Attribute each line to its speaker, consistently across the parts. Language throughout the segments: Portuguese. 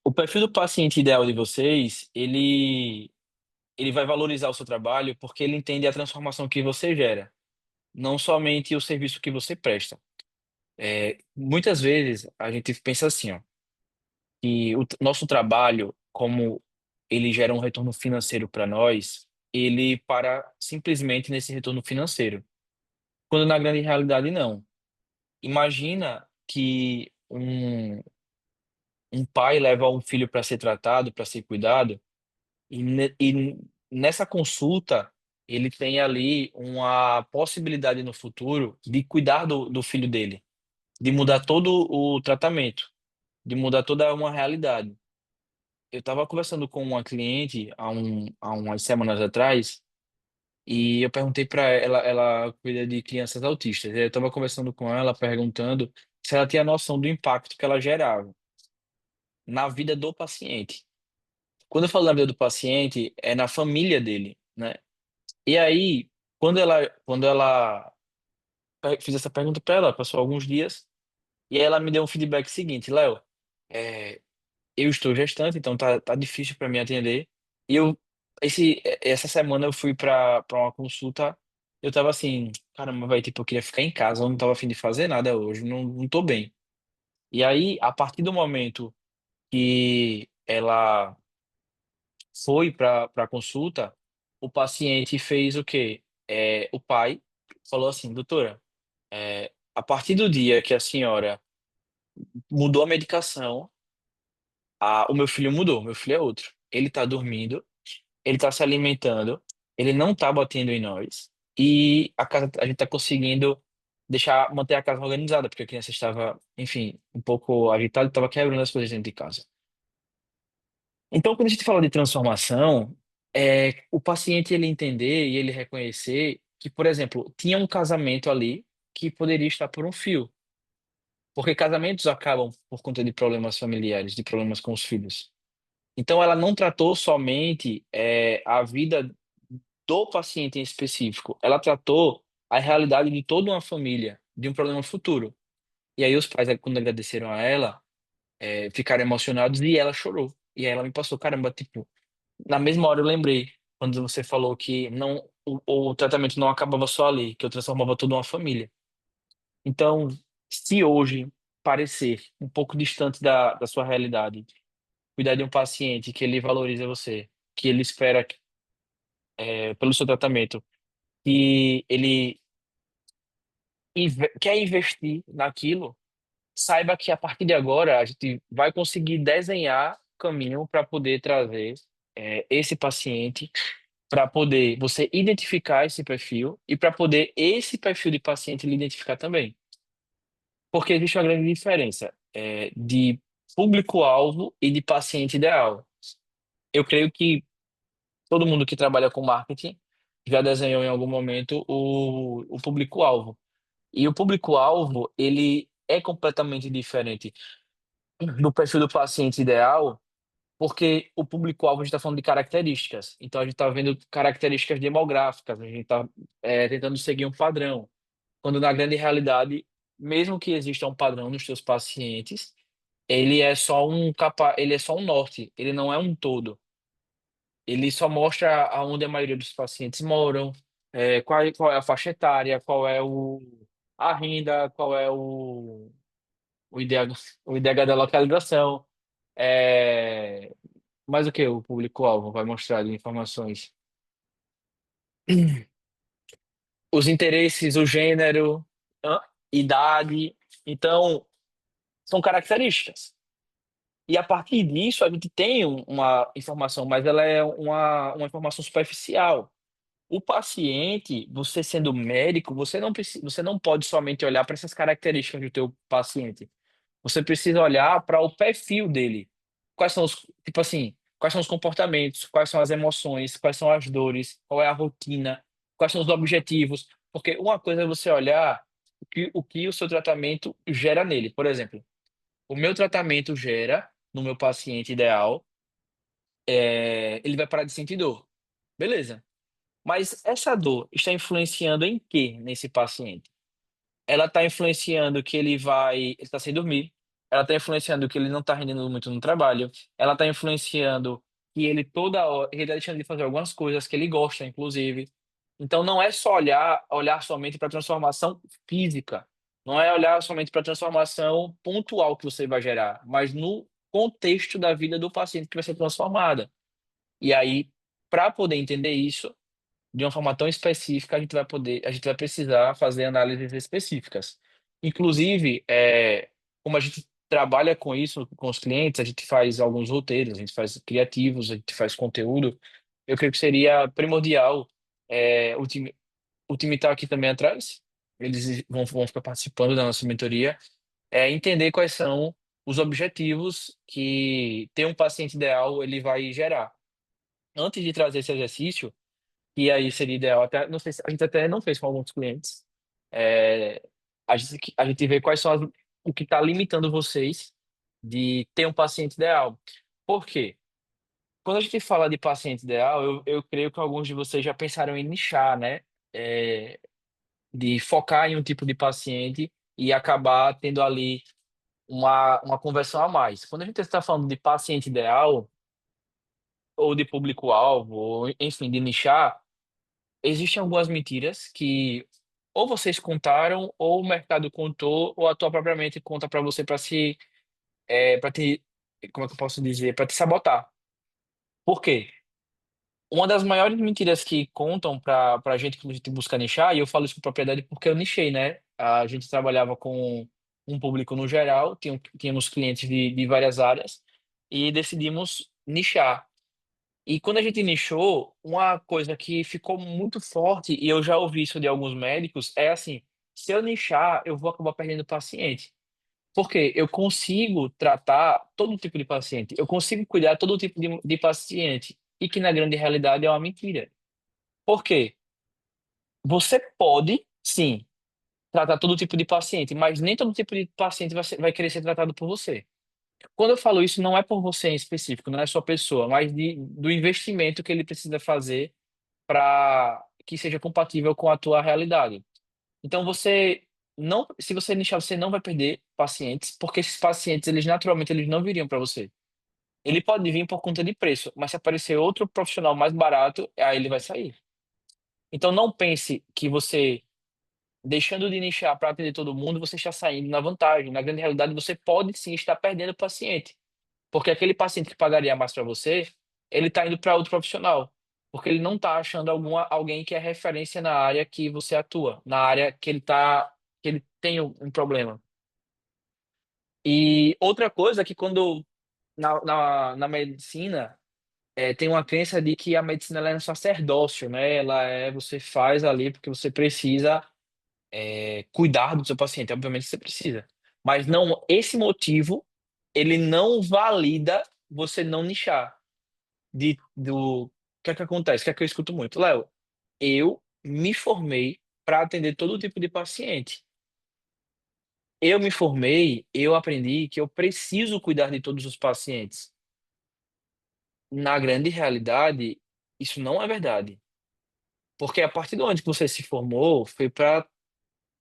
Speaker 1: O perfil do paciente ideal de vocês, ele vai valorizar o seu trabalho porque ele entende a transformação que você gera, não somente o serviço que você presta. Muitas vezes a gente pensa assim, ó, que nosso trabalho, como ele gera um retorno financeiro para nós, ele para simplesmente nesse retorno financeiro, quando na grande realidade não. Imagina que um pai leva um filho para ser tratado, para ser cuidado. E nessa consulta, ele tem ali uma possibilidade no futuro de cuidar do filho dele, de mudar todo o tratamento, de mudar toda uma realidade. Eu estava conversando com uma cliente há umas semanas atrás e eu perguntei para ela, ela cuida de crianças autistas. Eu estava conversando com ela, perguntando se ela tinha noção do impacto que ela gerava na vida do paciente. Quando eu falo na vida do paciente, é na família dele, né? E aí, quando ela fiz essa pergunta para ela, passou alguns dias, e aí ela me deu um feedback seguinte, Léo, é, eu estou gestante, então tá difícil para mim atender. E essa semana eu fui para uma consulta, eu tava assim, caramba, vai, tipo, eu queria ficar em casa, eu não tava a fim de fazer nada hoje, não tô bem. E aí, a partir do momento que ela foi para a consulta, o paciente fez o quê? O pai falou assim, doutora, a partir do dia que a senhora mudou a medicação, o meu filho mudou, meu filho é outro. Ele está dormindo, ele está se alimentando, ele não está batendo em nós e a gente está conseguindo manter a casa organizada, porque a criança estava, enfim, um pouco agitada e estava quebrando as coisas dentro de casa. Então, quando a gente fala de transformação, o paciente ele entender e ele reconhecer que, por exemplo, tinha um casamento ali que poderia estar por um fio, porque casamentos acabam por conta de problemas familiares, de problemas com os filhos. Então, ela não tratou somente a vida do paciente em específico, ela tratou a realidade de toda uma família, de um problema futuro. E aí os pais, quando agradeceram a ela, ficaram emocionados e ela chorou. E aí ela me passou, caramba, tipo, na mesma hora eu lembrei, quando você falou que não, o tratamento não acabava só ali, que eu transformava toda uma família. Então, se hoje parecer um pouco distante da sua realidade, cuidar de um paciente que ele valoriza você, que ele espera pelo seu tratamento, que ele quer investir naquilo, saiba que a partir de agora a gente vai conseguir desenhar o caminho para poder trazer esse paciente, para poder você identificar esse perfil e para poder esse perfil de paciente lhe identificar também. Porque existe uma grande diferença de público-alvo e de paciente ideal. Eu creio que todo mundo que trabalha com marketing já desenhou em algum momento o público-alvo. E o público-alvo, ele é completamente diferente do perfil do paciente ideal, porque o público-alvo a gente está falando de características. Então a gente está vendo características demográficas, a gente está tentando seguir um padrão. Quando na grande realidade, mesmo que exista um padrão nos seus pacientes, ele é só um norte, ele não é um todo. Ele só mostra aonde a maioria dos pacientes moram, qual é a faixa etária, qual é a renda, qual é o IDH, o IDH da localização. É, mais o que o público-alvo vai mostrar de informações? Os interesses, o gênero, hã? Idade. Então, são características. E a partir disso, a gente tem uma informação, mas ela é uma informação superficial. O paciente, você sendo médico, você não pode somente olhar para essas características do teu paciente. Você precisa olhar para o perfil dele. Tipo assim, quais são os comportamentos, quais são as emoções, quais são as dores, qual é a rotina, quais são os objetivos. Porque uma coisa é você olhar o que o seu tratamento gera nele. Por exemplo, o meu tratamento gera no meu paciente ideal, ele vai parar de sentir dor. Beleza. Mas essa dor está influenciando em quê nesse paciente? Ela está influenciando que ele está sem dormir, ela está influenciando que ele não está rendendo muito no trabalho, ela está influenciando que ele toda hora, ele está deixando de fazer algumas coisas que ele gosta, inclusive. Então não é só olhar somente para a transformação física, não é olhar somente para a transformação pontual que você vai gerar, mas no contexto da vida do paciente que vai ser transformada. E aí, para poder entender isso, de uma forma tão específica, a gente vai precisar fazer análises específicas. Inclusive, como a gente trabalha com isso com os clientes, a gente faz alguns roteiros, a gente faz criativos, a gente faz conteúdo. Eu creio que seria primordial o time está aqui também atrás, eles vão ficar participando da nossa mentoria, entender quais são os objetivos que ter um paciente ideal ele vai gerar. Antes de trazer esse exercício, e aí seria ideal, até, não sei se a gente até não fez com alguns clientes. É, a gente vê quais são o que está limitando vocês de ter um paciente ideal. Por quê? Quando a gente fala de paciente ideal, eu creio que alguns de vocês já pensaram em nichar, né? É, de focar em um tipo de paciente e acabar tendo ali uma conversão a mais. Quando a gente está falando de paciente ideal, ou de público-alvo, ou enfim, de nichar, existem algumas mentiras que ou vocês contaram, ou o mercado contou, ou a tua própria mente conta para você para te, como é que eu posso dizer, para te sabotar. Por quê? Uma das maiores mentiras que contam para a gente que a gente busca nichar, e eu falo isso com propriedade porque eu nichei, né? A gente trabalhava com um público no geral, tínhamos clientes de várias áreas, e decidimos nichar. E quando a gente nichou, uma coisa que ficou muito forte, e eu já ouvi isso de alguns médicos, é assim: se eu nichar, eu vou acabar perdendo paciente. Porque eu consigo tratar todo tipo de paciente, eu consigo cuidar todo tipo de paciente, e que na grande realidade é uma mentira. Por quê? Você pode, sim, tratar todo tipo de paciente, mas nem todo tipo de paciente vai querer ser tratado por você. Quando eu falo isso, não é por você em específico, não é sua pessoa, mas do investimento que ele precisa fazer para que seja compatível com a tua realidade. Então você não, se você nichar, você não vai perder pacientes, porque esses pacientes, eles naturalmente eles não viriam para você. Ele pode vir por conta de preço, mas se aparecer outro profissional mais barato, aí ele vai sair. Então não pense que você deixando de nichar para atender todo mundo, você está saindo na vantagem. Na grande realidade, você pode sim estar perdendo paciente. Porque aquele paciente que pagaria mais para você, ele está indo para outro profissional. Porque ele não está achando alguém que é referência na área que você atua, na área que ele tem um problema. E outra coisa é que quando na medicina tem uma crença de que a medicina ela é um sacerdócio, né? Você faz ali porque você precisa cuidar do seu paciente, obviamente você precisa. Mas não, esse motivo, ele não valida você não nichar. O que é que acontece? O que é que eu escuto muito? Léo, eu me formei para atender todo tipo de paciente. Eu me formei, eu aprendi que eu preciso cuidar de todos os pacientes. Na grande realidade, isso não é verdade. Porque a partir do momento que você se formou, foi para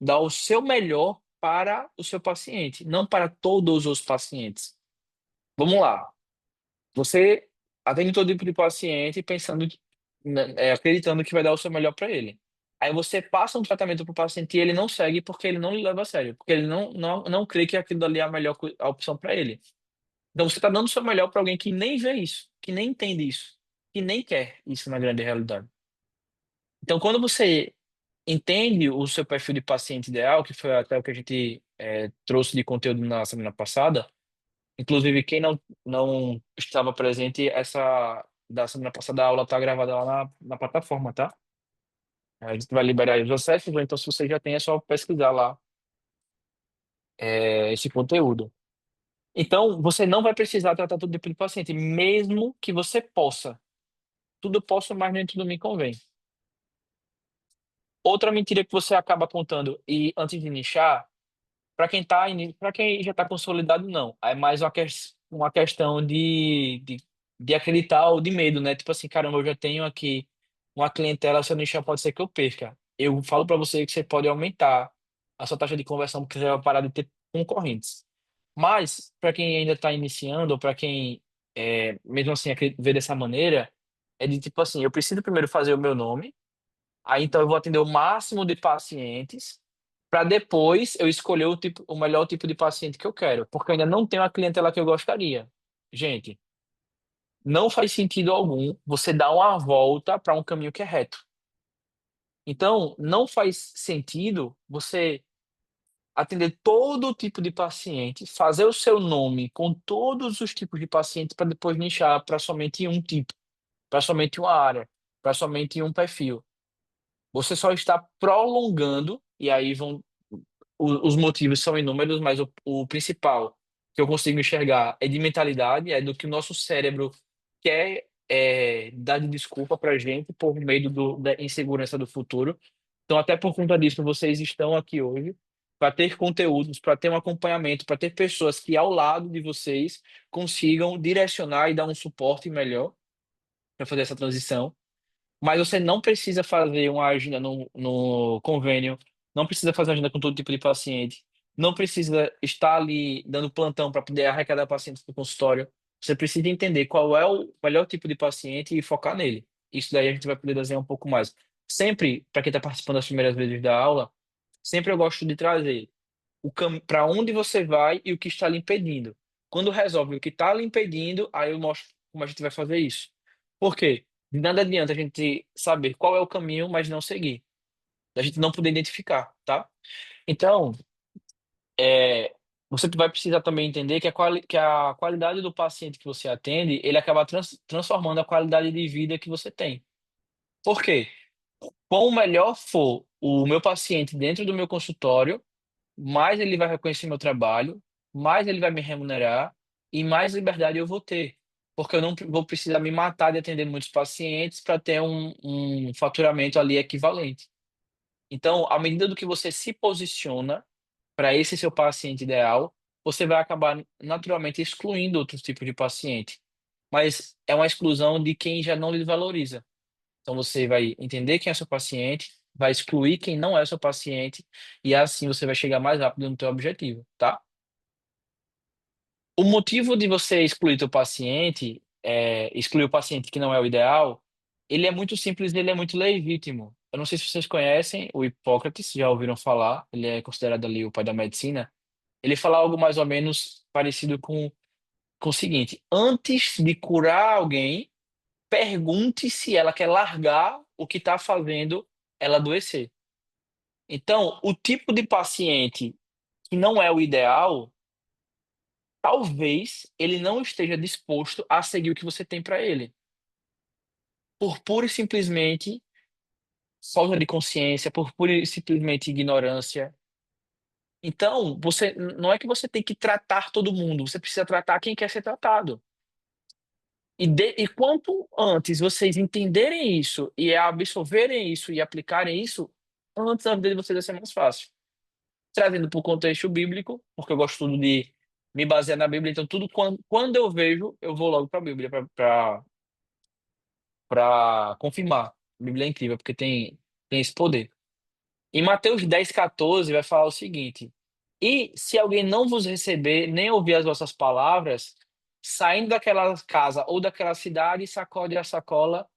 Speaker 1: dar o seu melhor para o seu paciente, não para todos os pacientes. Vamos lá. Você atende todo tipo de paciente pensando, né, acreditando que vai dar o seu melhor para ele. Aí você passa um tratamento para o paciente e ele não segue porque ele não lhe leva a sério, porque ele não crê que aquilo ali é a melhor a opção para ele. Então você está dando o seu melhor para alguém que nem vê isso, que nem entende isso, que nem quer isso na grande realidade. Então quando você entende o seu perfil de paciente ideal, que foi até o que a gente trouxe de conteúdo na semana passada. Inclusive, quem não estava presente, essa da semana passada a aula está gravada lá na plataforma, tá? A gente vai liberar os acessos, ou então se você já tem, é só pesquisar lá esse conteúdo. Então, você não vai precisar tratar todo tipo de paciente, mesmo que você possa. Tudo eu posso, mas nem tudo me convém. Outra mentira que você acaba contando, e antes de nichar, para quem já está consolidado, não. É mais uma questão de acreditar ou de medo, né? Tipo assim, caramba, eu já tenho aqui uma clientela, se eu nichar, pode ser que eu perca. Eu falo para você que você pode aumentar a sua taxa de conversão porque você vai parar de ter concorrentes. Mas, para quem ainda está iniciando, ou para quem, mesmo assim, vê dessa maneira, é de tipo assim: eu preciso primeiro fazer o meu nome, aí então eu vou atender o máximo de pacientes, para depois eu escolher o melhor tipo de paciente que eu quero, porque eu ainda não tenho a clientela que eu gostaria. Gente, não faz sentido algum você dar uma volta para um caminho que é reto. Então, não faz sentido você atender todo tipo de paciente, fazer o seu nome com todos os tipos de pacientes para depois nichar para somente um tipo, para somente uma área, para somente um perfil. Você só está prolongando, e aí os motivos são inúmeros, mas o principal que eu consigo enxergar é de mentalidade, é do que o nosso cérebro quer dar de desculpa para a gente por medo da insegurança do futuro. Então, até por conta disso, vocês estão aqui hoje para ter conteúdos, para ter um acompanhamento, para ter pessoas que ao lado de vocês consigam direcionar e dar um suporte melhor para fazer essa transição. Mas você não precisa fazer uma agenda no convênio, não precisa fazer uma agenda com todo tipo de paciente, não precisa estar ali dando plantão para poder arrecadar pacientes no consultório. Você precisa entender qual é o melhor tipo de paciente e focar nele. Isso daí a gente vai poder desenhar um pouco mais. Sempre, para quem está participando das primeiras vezes da aula, sempre eu gosto de trazer para onde você vai e o que está lhe impedindo. Quando resolve o que está lhe impedindo, aí eu mostro como a gente vai fazer isso. Por quê? De nada adianta a gente saber qual é o caminho, mas não seguir. A gente não poder identificar, tá? Então, é, você vai precisar também entender que que a qualidade do paciente que você atende, ele acaba transformando a qualidade de vida que você tem. Por quê? Quanto melhor for o meu paciente dentro do meu consultório, mais ele vai reconhecer meu trabalho, mais ele vai me remunerar e mais liberdade eu vou ter. Porque eu não vou precisar me matar de atender muitos pacientes para ter um faturamento ali equivalente. Então, à medida do que você se posiciona para esse seu paciente ideal, você vai acabar naturalmente excluindo outros tipos de paciente. Mas é uma exclusão de quem já não lhe valoriza. Então você vai entender quem é seu paciente, vai excluir quem não é seu paciente, e assim você vai chegar mais rápido no teu objetivo, tá? O motivo de você excluir teu paciente, excluir o paciente que não é o ideal, ele é muito simples, ele é muito legítimo. Eu não sei se vocês conhecem o Hipócrates, já ouviram falar, ele é considerado ali o pai da medicina. Ele fala algo mais ou menos parecido com o seguinte: antes de curar alguém, pergunte se ela quer largar o que está fazendo ela adoecer. Então, o tipo de paciente que não é o ideal, talvez ele não esteja disposto a seguir o que você tem para ele, por pura e simplesmente falta de consciência, por pura e simplesmente ignorância. Então, não é que você tem que tratar todo mundo, você precisa tratar quem quer ser tratado. E quanto antes vocês entenderem isso e absorverem isso e aplicarem isso, antes a vida de vocês vai ser mais fácil. Trazendo para o contexto bíblico, porque eu gosto tudo de me basear na Bíblia, então tudo quando eu vejo, eu vou logo para a Bíblia para confirmar. A Bíblia é incrível, porque tem esse poder. Em Mateus 10:14 vai falar o seguinte: e se alguém não vos receber, nem ouvir as vossas palavras, saindo daquela casa ou daquela cidade, sacode a sacola,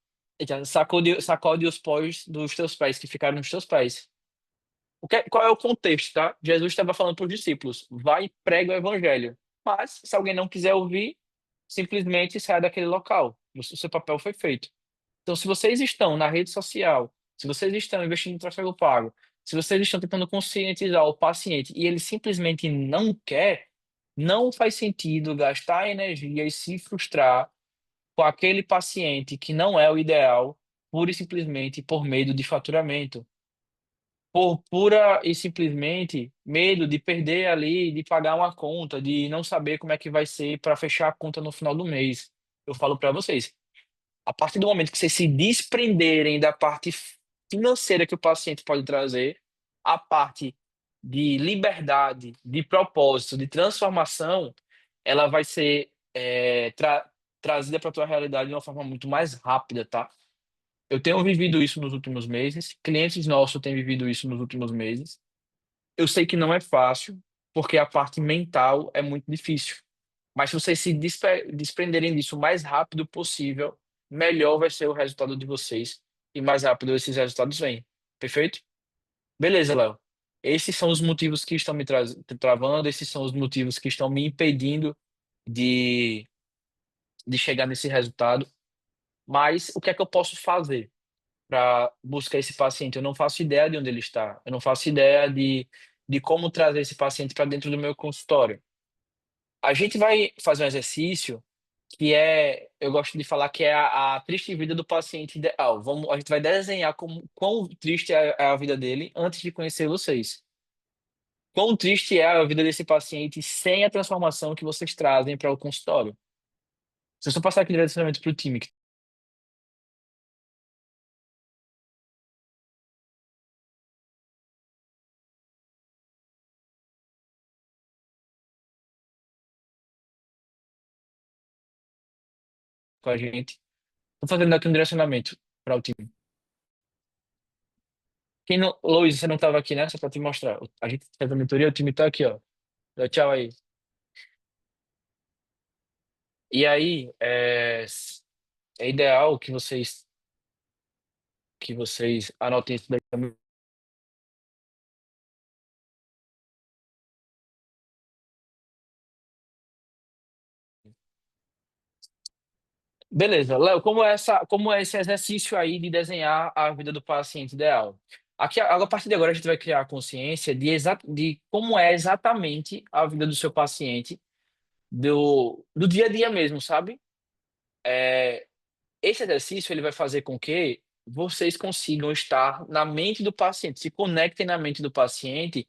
Speaker 1: sacode os pós dos teus pés, que ficaram nos teus pés. Qual é o contexto, tá? Jesus estava falando para os discípulos: vai e prega o evangelho. Mas, se alguém não quiser ouvir, simplesmente sai daquele local. O seu papel foi feito. Então, se vocês estão na rede social, se vocês estão investindo em tráfego pago, se vocês estão tentando conscientizar o paciente e ele simplesmente não quer, não faz sentido gastar energia e se frustrar com aquele paciente que não é o ideal, pura e simplesmente por medo de faturamento, por pura e simplesmente medo de perder ali, de pagar uma conta, de não saber como é que vai ser para fechar a conta no final do mês. Eu falo para vocês, a partir do momento que vocês se desprenderem da parte financeira que o paciente pode trazer, a parte de liberdade, de propósito, de transformação, ela vai ser trazida para a tua realidade de uma forma muito mais rápida, tá? Eu tenho vivido isso nos últimos meses, clientes nossos têm vivido isso nos últimos meses. Eu sei que não é fácil, porque a parte mental é muito difícil. Mas se vocês se desprenderem disso o mais rápido possível, melhor vai ser o resultado de vocês e mais rápido esses resultados vêm. Perfeito? Beleza, Léo. Esses são os motivos que estão me travando, esses são os motivos que estão me impedindo de, de chegar nesse resultado. Mas o que é que eu posso fazer para buscar esse paciente? Eu não faço ideia de onde ele está, eu não faço ideia de como trazer esse paciente para dentro do meu consultório. A gente vai fazer um exercício que é, eu gosto de falar que é a triste vida do paciente ideal. A gente vai desenhar como, quão triste é a vida dele antes de conhecer vocês. Quão triste é a vida desse paciente sem a transformação que vocês trazem para o consultório. Se eu só passar aqui diretamente para o time que está com a gente, estou fazendo aqui um direcionamento para o time. Quem não, Luiz, você não estava aqui, né? Só para te mostrar. A gente fez a mentoria, o time está aqui, ó. Dá tchau aí. E aí, é ideal que vocês anotem isso daí também. Beleza, Léo, como é esse exercício aí de desenhar a vida do paciente ideal? Aqui, a partir de agora, a gente vai criar a consciência de como é exatamente a vida do seu paciente, do dia a dia mesmo, sabe? É, esse exercício ele vai fazer com que vocês consigam estar na mente do paciente, se conectem na mente do paciente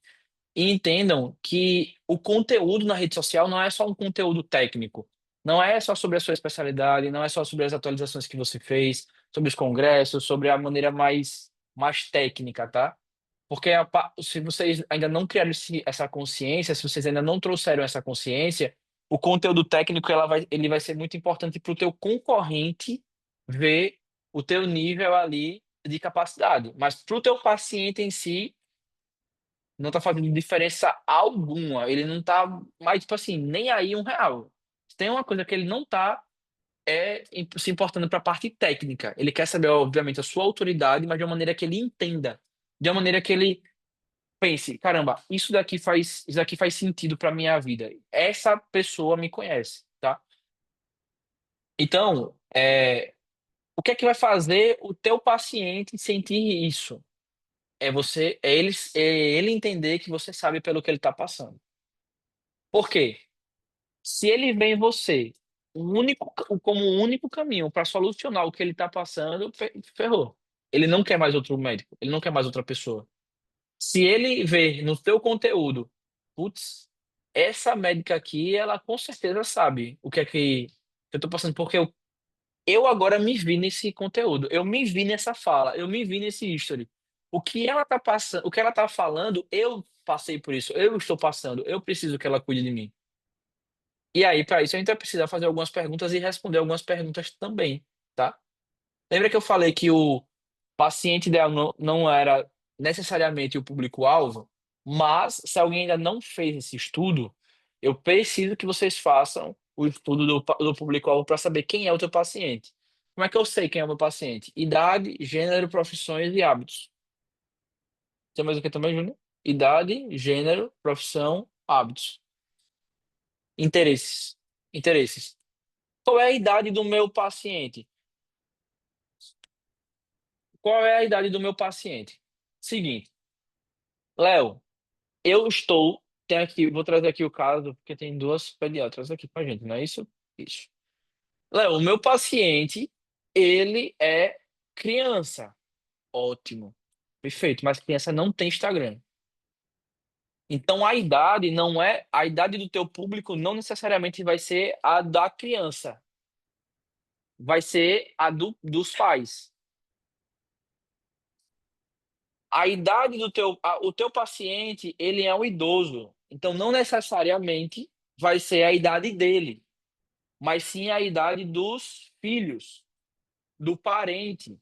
Speaker 1: e entendam que o conteúdo na rede social não é só um conteúdo técnico. Não é só sobre a sua especialidade, não é só sobre as atualizações que você fez, sobre os congressos, sobre a maneira mais técnica, tá? Porque se vocês ainda não criaram essa consciência, se vocês ainda não trouxeram essa consciência, o conteúdo técnico ele vai ser muito importante para o teu concorrente ver o teu nível ali de capacidade. Mas para o teu paciente em si, não tá fazendo diferença alguma. Ele não tá mais, tipo assim, nem aí um real. Tem uma coisa que ele não tá se importando para a parte técnica. Ele quer saber, obviamente, a sua autoridade, mas de uma maneira que ele entenda, de uma maneira que ele pense, caramba, isso daqui faz sentido para minha vida. Essa pessoa me conhece, tá? Então, o que é que vai fazer o teu paciente sentir isso? É ele entender que você sabe pelo que ele está passando. Por quê? Se ele vê em você como o único caminho para solucionar o que ele está passando, ferrou. Ele não quer mais outro médico, ele não quer mais outra pessoa. Se ele vê no teu conteúdo, putz, essa médica aqui, ela com certeza sabe o que é que eu estou passando, porque eu agora me vi nesse conteúdo, eu me vi nessa fala, eu me vi nesse history. O que ela tá passando, o que ela tá falando, eu passei por isso, eu estou passando, eu preciso que ela cuide de mim. E aí, para isso, a gente vai precisar fazer algumas perguntas e responder algumas perguntas também, tá? Lembra que eu falei que o paciente ideal não era necessariamente o público-alvo, mas se alguém ainda não fez esse estudo, eu preciso que vocês façam o estudo do público-alvo para saber quem é o teu paciente. Como é que eu sei quem é o meu paciente? Idade, gênero, profissões e hábitos. Tem mais o que também, Júnior? Idade, gênero, profissão, hábitos. Interesses. Interesses. Qual é a idade do meu paciente? Qual é a idade do meu paciente? Seguinte, Léo, eu estou. Tem aqui, vou trazer aqui o caso, porque tem duas pediatras aqui com a gente, não é isso? Isso. Léo, o meu paciente, ele é criança. Ótimo. Perfeito, mas criança não tem Instagram. Então a idade não é. A idade do teu público não necessariamente vai ser a da criança. Vai ser a dos pais. A idade o teu paciente, ele é um idoso. Então, não necessariamente vai ser a idade dele, mas sim a idade dos filhos, do parente.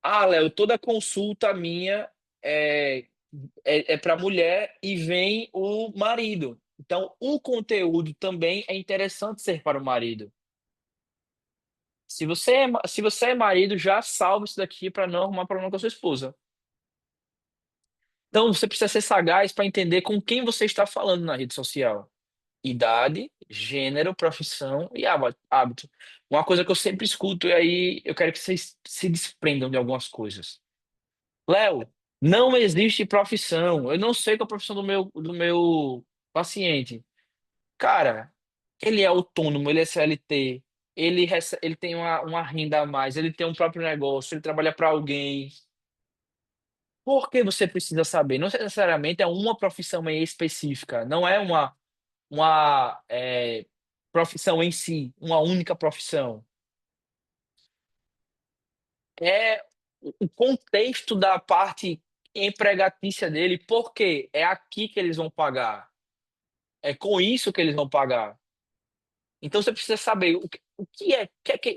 Speaker 1: Ah, Léo, toda consulta minha é para a mulher e vem o marido. Então, o conteúdo também é interessante ser para o marido. Se você é marido, já salva isso daqui para não arrumar problema com a sua esposa. Então, você precisa ser sagaz para entender com quem você está falando na rede social. Idade, gênero, profissão e hábito. Uma coisa que eu sempre escuto, e aí eu quero que vocês se desprendam de algumas coisas. Léo, não existe profissão. Eu não sei qual é a profissão do meu paciente. Cara, ele é autônomo, ele é CLT, ele tem uma renda a mais, ele tem um próprio negócio, ele trabalha para alguém. Por que você precisa saber? Não necessariamente é uma profissão em específica, não é uma profissão em si, uma única profissão. É o contexto da parte empregatícia dele, porque é aqui que eles vão pagar, é com isso que eles vão pagar. Então você precisa saber o que é,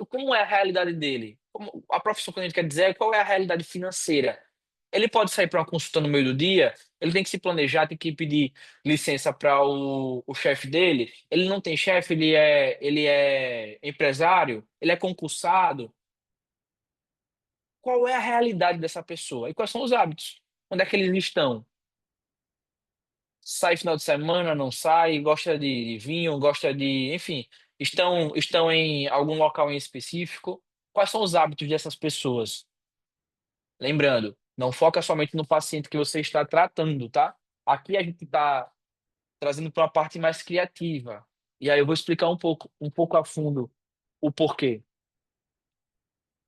Speaker 1: como é a realidade dele. A profissão que a gente quer dizer é qual é a realidade financeira. Ele pode sair para uma consulta no meio do dia, ele tem que se planejar, tem que pedir licença para o chefe dele. Ele não tem chefe, ele é empresário, ele é concursado. Qual é a realidade dessa pessoa? E quais são os hábitos? Onde é que eles estão? Sai final de semana, não sai, gosta de vinho, gosta de, enfim, estão em algum local em específico. Quais são os hábitos dessas pessoas? Lembrando, não foca somente no paciente que você está tratando, tá? Aqui a gente está trazendo para uma parte mais criativa. E aí eu vou explicar um pouco a fundo o porquê.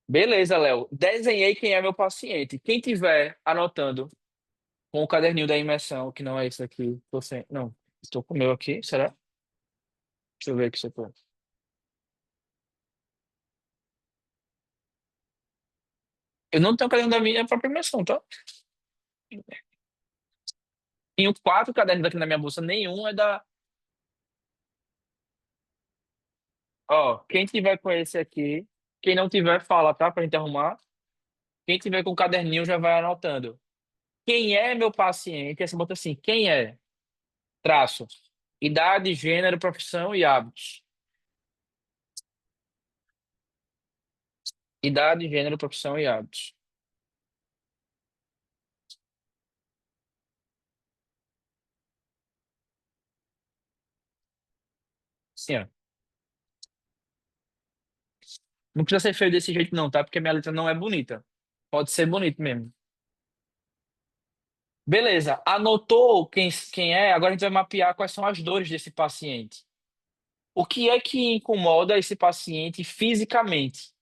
Speaker 1: Beleza, Léo. Desenhei quem é meu paciente. Quem tiver anotando com o caderninho da imersão, que não é esse aqui, não, estou com o meu aqui, será? Deixa eu ver aqui se eu tô. Eu não tenho caderno da minha própria imersão, tá? Tenho 4 cadernos aqui na minha bolsa, nenhum é da. Ó, quem tiver com esse aqui, quem não tiver, fala, tá? Pra gente arrumar. Quem tiver com o caderninho já vai anotando. Quem é meu paciente? Aí você bota assim, quem é? Traço. Idade, gênero, profissão e hábitos. Idade, gênero, profissão e hábitos. Sim, ó. Não precisa ser feio desse jeito, não, tá? Porque minha letra não é bonita. Pode ser bonito mesmo. Beleza, anotou quem é? Agora a gente vai mapear quais são as dores desse paciente. O que é que incomoda esse paciente fisicamente?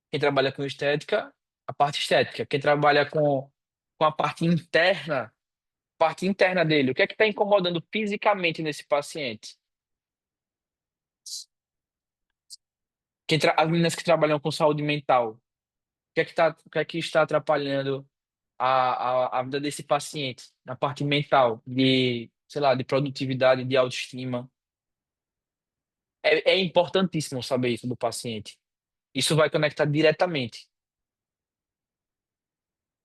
Speaker 1: Quem trabalha com estética, a parte estética. Quem trabalha com a parte interna dele. O que é que está incomodando fisicamente nesse paciente? As meninas que trabalham com saúde mental. O que é que está atrapalhando a vida desse paciente na parte mental, de, sei lá, de produtividade, de autoestima? É importantíssimo saber isso do paciente. Isso vai conectar diretamente.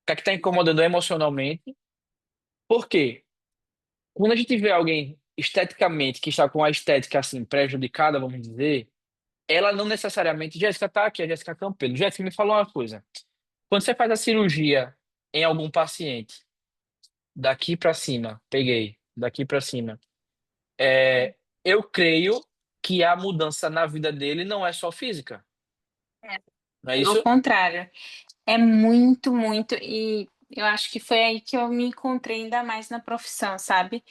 Speaker 1: O que é que está incomodando emocionalmente? Por quê? Quando a gente vê alguém esteticamente que está com a estética assim prejudicada, vamos dizer, ela não necessariamente. Jéssica tá aqui, a Jéssica Campelo. Jéssica, me falou uma coisa. Quando você faz a cirurgia em algum paciente, daqui para cima, peguei, daqui para cima, eu creio que a mudança na vida dele não é só física,
Speaker 2: É,
Speaker 1: não é
Speaker 2: pelo
Speaker 1: isso?
Speaker 2: contrário, é muito, muito, e eu acho que foi aí que eu me encontrei ainda mais na profissão, sabe?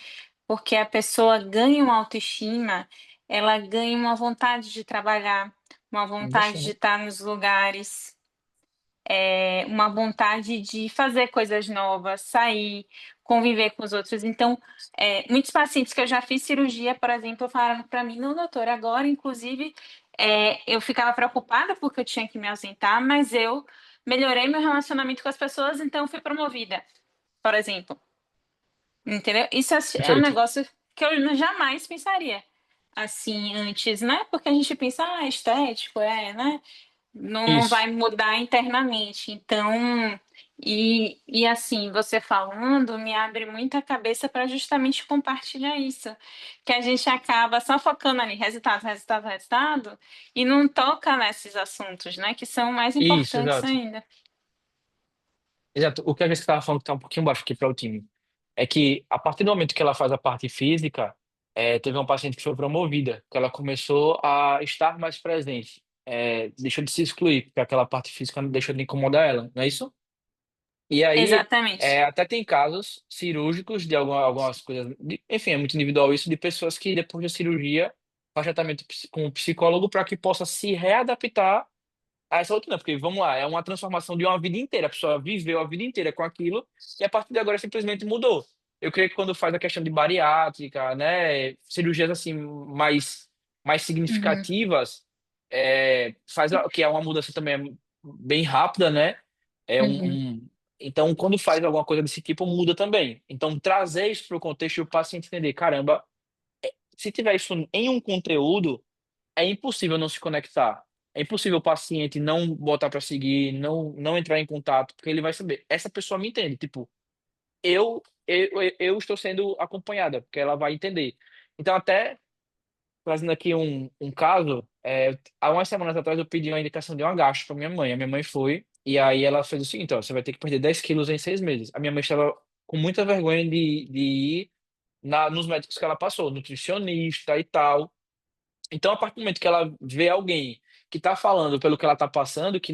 Speaker 2: Porque a pessoa ganha uma autoestima, ela ganha uma vontade de trabalhar, uma vontade de
Speaker 1: Investimento.
Speaker 2: estar nos lugares, uma vontade de fazer coisas novas, sair, conviver com os outros. Então, muitos pacientes que eu já fiz cirurgia, por exemplo, falaram para mim, não, doutor, agora, inclusive, eu ficava preocupada porque eu tinha que me ausentar, mas eu melhorei meu relacionamento com as pessoas, então fui promovida, por exemplo. Entendeu? Isso é um
Speaker 1: Perfeito.
Speaker 2: negócio que eu jamais pensaria assim antes, né? Porque a gente pensa, ah, estético, né? Não
Speaker 1: Isso.
Speaker 2: vai mudar internamente. Então, E assim, você falando me abre muita cabeça para justamente compartilhar isso, que a gente acaba só focando ali resultado, resultado, resultado, e não toca nesses assuntos, né, que são mais
Speaker 1: Isso,
Speaker 2: importantes
Speaker 1: exato.
Speaker 2: ainda.
Speaker 1: Exato. O que a gente estava falando que está um pouquinho baixo aqui para o time é que a partir do momento que ela faz a parte física, teve uma paciente que foi promovida, que ela começou a estar mais presente, deixou de se excluir, porque aquela parte física não deixou de incomodar ela, não é isso? E aí,
Speaker 2: Exatamente.
Speaker 1: até tem casos cirúrgicos de algumas coisas, enfim, é muito individual isso, de pessoas que depois da cirurgia faz tratamento com um psicólogo para que possa se readaptar a essa rotina, porque vamos lá, é uma transformação de uma vida inteira. A pessoa viveu a vida inteira com aquilo e a partir de agora simplesmente mudou. Eu creio que quando faz a questão de bariátrica, né, cirurgias assim mais
Speaker 2: Uhum,
Speaker 1: significativas, que é uma mudança também bem rápida, né? É
Speaker 2: uhum,
Speaker 1: então, quando faz alguma coisa desse tipo, muda também. Então, trazer isso para o contexto e o paciente entender, caramba, se tiver isso em um conteúdo é impossível não se conectar. É impossível o paciente não botar para seguir, não entrar em contato, porque ele vai saber. Essa pessoa me entende. Tipo, eu estou sendo acompanhada, porque ela vai entender. Então, até trazendo aqui um caso, há umas semanas atrás eu pedi uma indicação de uma gastro para minha mãe. A minha mãe foi, e aí ela fez o seguinte: ó, você vai ter que perder 10 quilos em 6 meses. A minha mãe estava com muita vergonha de ir nos médicos que ela passou, nutricionista e tal. Então, a partir do momento que ela vê alguém que está falando pelo que ela está passando, que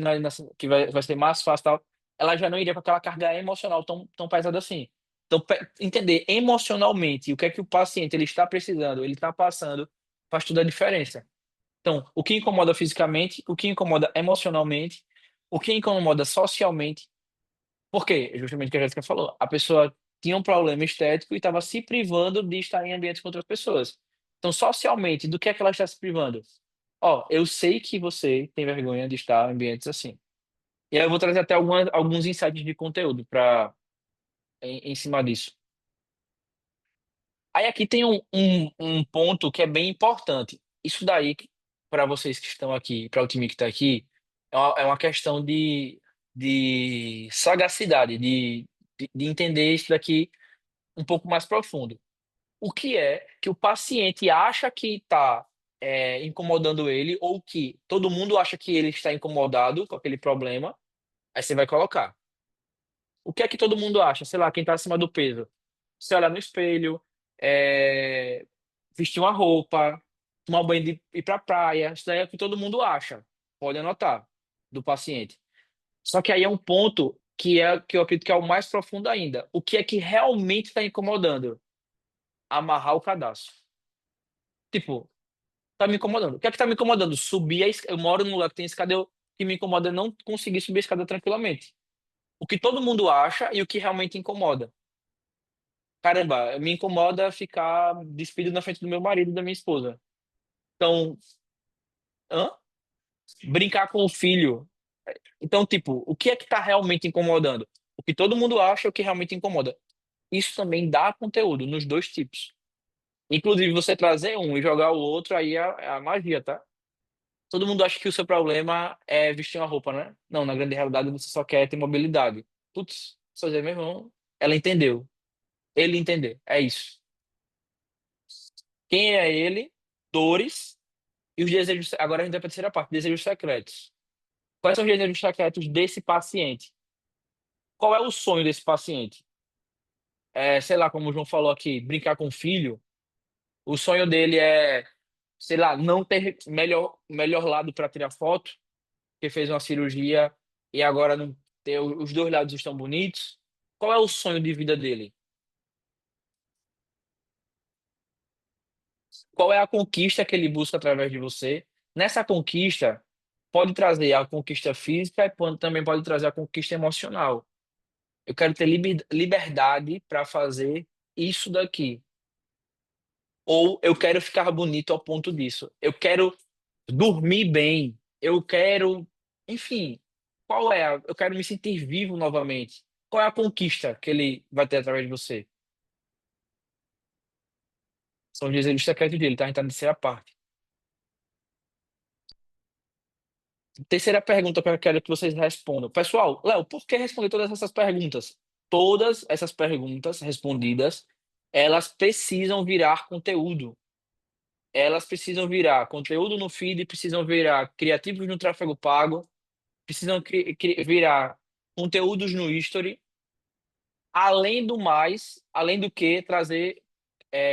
Speaker 1: vai ser mais fácil, tal, ela já não iria com aquela carga emocional tão pesada assim. Então, entender emocionalmente o que é que o paciente ele está precisando, ele está passando, faz toda a diferença. Então, o que incomoda fisicamente, o que incomoda emocionalmente, o que incomoda socialmente. Por quê? Justamente o que a Jéssica falou. A pessoa tinha um problema estético e estava se privando de estar em ambientes com outras pessoas. Então, socialmente, do que é que ela está se privando? Ó, eu sei que você tem vergonha de estar em ambientes assim. E aí eu vou trazer até alguns insights de conteúdo em cima disso. Aí aqui tem um ponto que é bem importante. Isso daí, para vocês que estão aqui, para o time que está aqui, é uma questão de sagacidade, de entender isso daqui um pouco mais profundo. O que é que o paciente acha que está incomodando ele, ou que todo mundo acha que ele está incomodado com aquele problema, aí você vai colocar. O que é que todo mundo acha? Sei lá, quem está acima do peso. Você olha no espelho, é, vestir uma roupa, tomar banho de ir pra praia. Isso daí é o que todo mundo acha. Pode anotar, do paciente. Só que aí é um ponto que eu acredito que é o mais profundo ainda. O que é que realmente está incomodando? Amarrar o cadastro. Tipo, tá me incomodando. O que é que tá me incomodando? Subir a escada. Eu moro num lugar que tem escada, que me incomoda é não conseguir subir a escada tranquilamente. O que todo mundo acha e o que realmente incomoda. Caramba, me incomoda ficar despido na frente do meu marido e da minha esposa. Então, hã? Brincar com o filho. Então, tipo, o que é que tá realmente incomodando? O que todo mundo acha é o que realmente incomoda. Isso também dá conteúdo nos dois tipos. Inclusive, você trazer um e jogar o outro, aí é a magia, tá? Todo mundo acha que o seu problema é vestir uma roupa, né? Não, na grande realidade você só quer ter mobilidade. Putz, só dizer, meu irmão, ela entendeu. Ele entendeu. É isso. Quem é ele? Dores e os desejos. Agora a gente vai para a terceira parte, desejos secretos. Quais são os desejos secretos desse paciente? Qual é o sonho desse paciente? Sei lá, como o João falou aqui, brincar com o filho. O sonho dele é, sei lá, não ter melhor lado para tirar foto, que fez uma cirurgia e agora não tem, os dois lados estão bonitos. Qual é o sonho de vida dele? Qual é a conquista que ele busca através de você? Nessa conquista, pode trazer a conquista física e também pode trazer a conquista emocional. Eu quero ter liberdade para fazer isso daqui. Ou eu quero ficar bonito ao ponto disso. Eu quero dormir bem. Eu quero, enfim, eu quero me sentir vivo novamente. Qual é a conquista que ele vai ter através de você? São os desejos secretos dele, tá? A gente tá na terceira parte. Terceira pergunta que eu quero que vocês respondam. Pessoal, Léo, por que responder todas essas perguntas? Todas essas perguntas respondidas, elas precisam virar conteúdo. Elas precisam virar conteúdo no feed, precisam virar criativos no tráfego pago, precisam virar conteúdos no History, além do mais, além do que trazer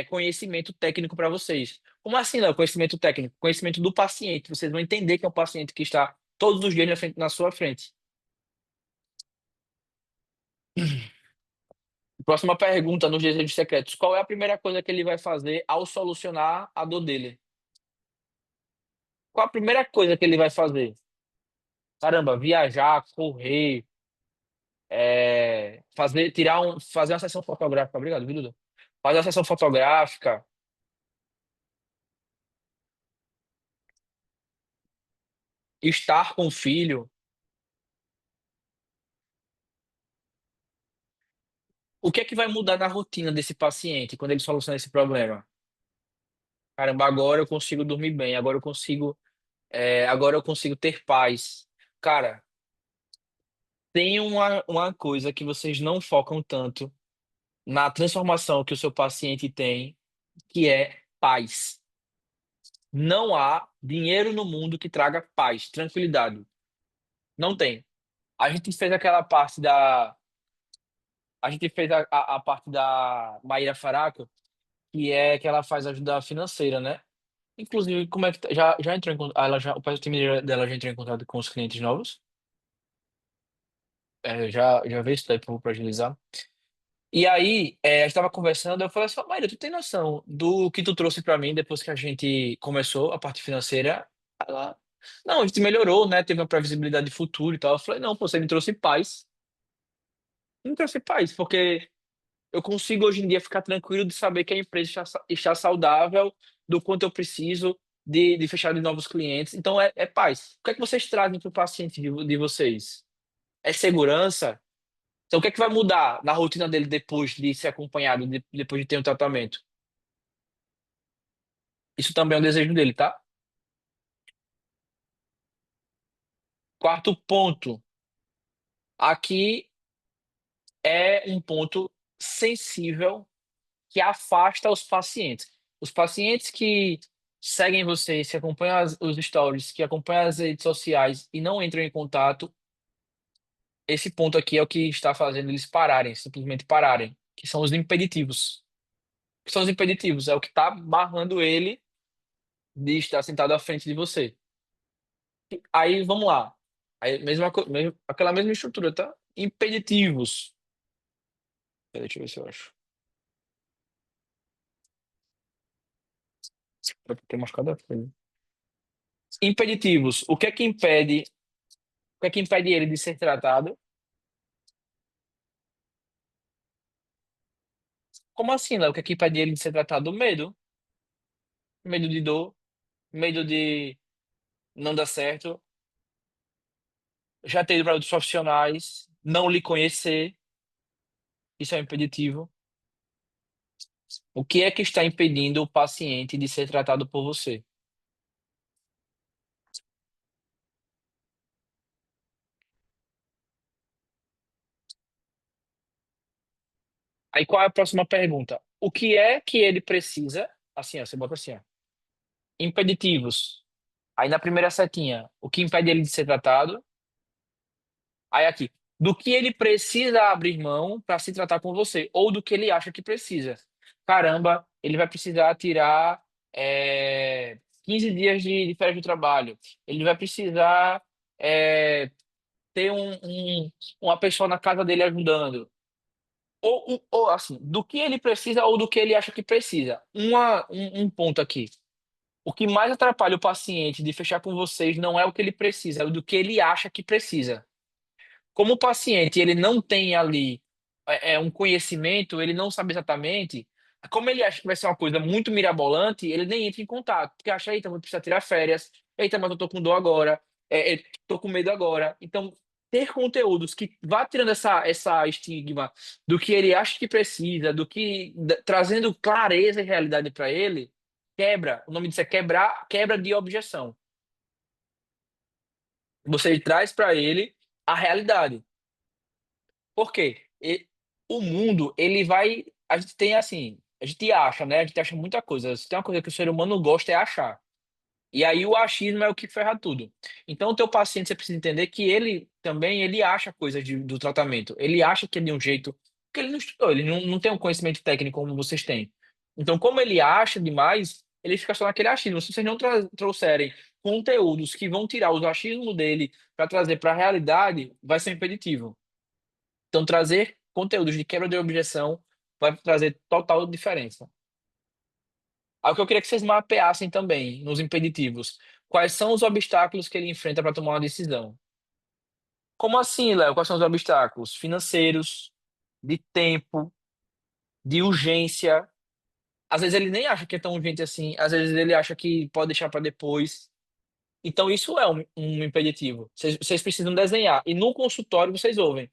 Speaker 1: conhecimento técnico para vocês. Como assim, Léo? Conhecimento técnico? Conhecimento do paciente. Vocês vão entender que é um paciente que está todos os dias na sua frente. Próxima pergunta nos desejos secretos. Qual é a primeira coisa que ele vai fazer ao solucionar a dor dele? Qual a primeira coisa que ele vai fazer? Caramba, viajar, correr, fazer uma sessão fotográfica. Obrigado, viu, Dudu? Fazer uma sessão fotográfica, estar com o filho. O que é que vai mudar na rotina desse paciente quando ele soluciona esse problema? Caramba, agora eu consigo dormir bem, agora eu consigo ter paz. Cara, tem uma coisa que vocês não focam tanto na transformação que o seu paciente tem, que é paz. Não há dinheiro no mundo que traga paz, tranquilidade. Não tem. A gente fez aquela parte da. A gente fez a parte da Maíra Faraco, que é que ela faz ajuda financeira, né? Inclusive, como é que já entrou em contato? O time dela já entrou em contato com os clientes novos? Já veio isso daí pra agilizar. E aí, a gente tava conversando, eu falei assim, Maíra, tu tem noção do que tu trouxe pra mim depois que a gente começou a parte financeira? Ela, não, a gente melhorou, né? Teve uma previsibilidade de futuro e tal. Eu falei, não, pô, você me trouxe paz. Me trouxe paz, porque eu consigo hoje em dia ficar tranquilo de saber que a empresa está saudável, do quanto eu preciso de fechar de novos clientes. Então, é paz. O que é que vocês trazem para o paciente de vocês? É segurança? Então, o que é que vai mudar na rotina dele depois de ser acompanhado, depois de ter um tratamento? Isso também é um desejo dele, tá? Quarto ponto. Aqui é um ponto sensível que afasta os pacientes. Os pacientes que seguem vocês, que acompanham os stories, que acompanham as redes sociais e não entram em contato, esse ponto aqui é o que está fazendo eles pararem, simplesmente pararem, que são os impeditivos. O que são os impeditivos? É o que está barrando ele de estar sentado à frente de você. Aí, vamos lá. Aí, aquela mesma estrutura, tá? Impeditivos. Peraí, deixa eu ver se eu acho. Vai ter machucado a coisa. Impeditivos. O que é que impede ele de ser tratado? Como assim, Léo? O que é que impede ele de ser tratado? Medo. Medo de dor, medo de não dar certo, já ter ido para outros profissionais, não lhe conhecer, isso é um impeditivo. O que é que está impedindo o paciente de ser tratado por você? Aí qual é a próxima pergunta? O que é que ele precisa? Assim, ó, você bota assim, ó. Impeditivos. Aí na primeira setinha, o que impede ele de ser tratado? Aí aqui, do que ele precisa abrir mão para se tratar com você, ou do que ele acha que precisa. Caramba, ele vai precisar tirar 15 dias de férias de trabalho. Ele vai precisar ter uma pessoa na casa dele ajudando. Ou assim, do que ele precisa ou do que ele acha que precisa. Um ponto aqui. O que mais atrapalha o paciente de fechar com vocês não é o que ele precisa, é o do que ele acha que precisa. Como o paciente ele não tem ali um conhecimento, ele não sabe exatamente, como ele acha que vai ser uma coisa muito mirabolante, ele nem entra em contato, porque acha, eita, vou precisar tirar férias, eita, mas eu tô com dor agora, tô com medo agora. Então, ter conteúdos que vá tirando essa estigma do que ele acha que precisa, trazendo clareza e realidade para ele, quebra. O nome disso é quebrar, quebra de objeção. Você traz para ele a realidade. Por quê? O mundo, ele vai. A gente tem assim. A gente acha, né? A gente acha muita coisa. Se tem uma coisa que o ser humano gosta é achar. E aí o achismo é o que ferra tudo. Então o teu paciente você precisa entender que ele também ele acha coisas do tratamento. Ele acha que é de um jeito que ele não estudou, ele não tem um conhecimento técnico como vocês têm. Então como ele acha demais, ele fica só naquele achismo. Se vocês não trouxerem conteúdos que vão tirar o achismo dele para trazer para a realidade, vai ser impeditivo. Então trazer conteúdos de quebra de objeção vai trazer total diferença. Aí o que eu queria que vocês mapeassem também nos impeditivos. Quais são os obstáculos que ele enfrenta para tomar uma decisão? Como assim, Léo? Quais são os obstáculos? Financeiros, de tempo, de urgência. Às vezes ele nem acha que é tão urgente assim, às vezes ele acha que pode deixar para depois. Então, isso é um impeditivo. Vocês precisam desenhar. E no consultório vocês ouvem.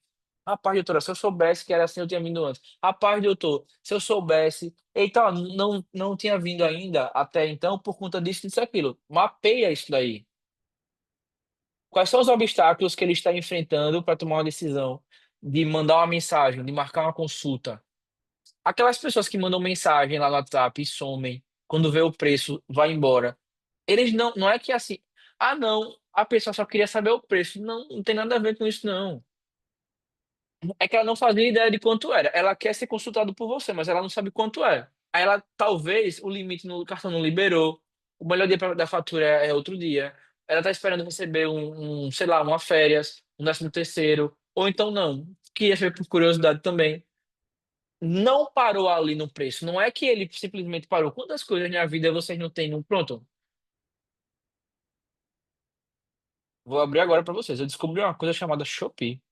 Speaker 1: Rapaz, doutora, se eu soubesse que era assim, eu tinha vindo antes. Rapaz, doutor, se eu soubesse. Eita, ó, não tinha vindo ainda até então por conta disso, disso, aquilo. Mapeia isso daí. Quais são os obstáculos que ele está enfrentando para tomar uma decisão de mandar uma mensagem, de marcar uma consulta? Aquelas pessoas que mandam mensagem lá no WhatsApp e somem, quando vê o preço, vai embora. Eles não é que assim, ah, não, a pessoa só queria saber o preço. Não, não tem nada a ver com isso, não. É que ela não fazia ideia de quanto era. Ela quer ser consultada por você, mas ela não sabe quanto é. Aí ela, talvez, o limite no cartão não liberou. O melhor dia da fatura é outro dia. Ela tá esperando receber sei lá, uma férias, um 13º. Ou então não. Queria saber por curiosidade também. Não parou ali no preço. Não é que ele simplesmente parou. Quantas coisas na vida vocês não têm no... Pronto, vou abrir agora para vocês. Eu descobri uma coisa chamada Shopee.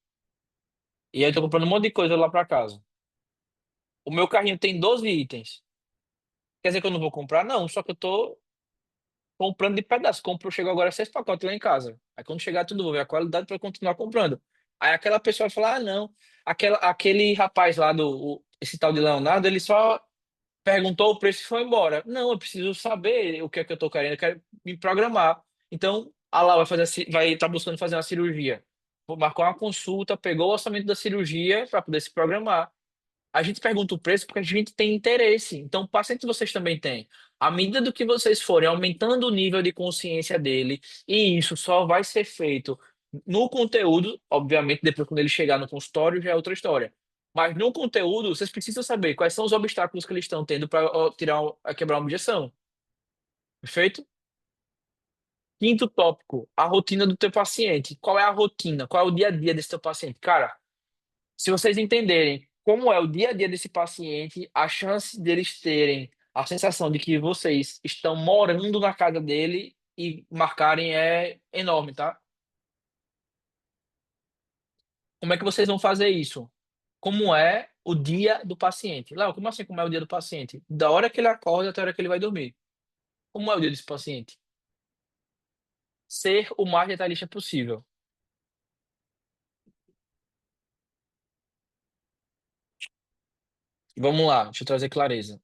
Speaker 1: E aí eu tô comprando um monte de coisa lá para casa. O meu carrinho tem 12 itens. Quer dizer que eu não vou comprar? Não, só que eu tô comprando de pedaço. Compro, chegou agora 6 pacotes lá em casa. Aí quando chegar tudo, vou ver a qualidade para continuar comprando. Aí aquela pessoa vai falar: ah, não, aquele rapaz lá esse tal de Leonardo, ele só perguntou o preço e foi embora. Não, eu preciso saber o que é que eu tô querendo, eu quero me programar. Então, a Lá vai estar buscando fazer uma cirurgia. Marcou uma consulta, pegou o orçamento da cirurgia para poder se programar. A gente pergunta o preço porque a gente tem interesse. Então, o paciente vocês também têm. À medida do que vocês forem aumentando o nível de consciência dele, e isso só vai ser feito no conteúdo, obviamente, depois quando ele chegar no consultório já é outra história. Mas no conteúdo, vocês precisam saber quais são os obstáculos que eles estão tendo para quebrar uma objeção. Perfeito? Quinto tópico, a rotina do teu paciente. Qual é a rotina? Qual é o dia a dia desse teu paciente? Cara, se vocês entenderem como é o dia a dia desse paciente, a chance deles terem a sensação de que vocês estão morando na casa dele e marcarem é enorme, tá? Como é que vocês vão fazer isso? Como é o dia do paciente? Léo, como assim como é o dia do paciente? Da hora que ele acorda até a hora que ele vai dormir. Como é o dia desse paciente? Ser o mais detalhista possível. Vamos lá, deixa eu trazer clareza.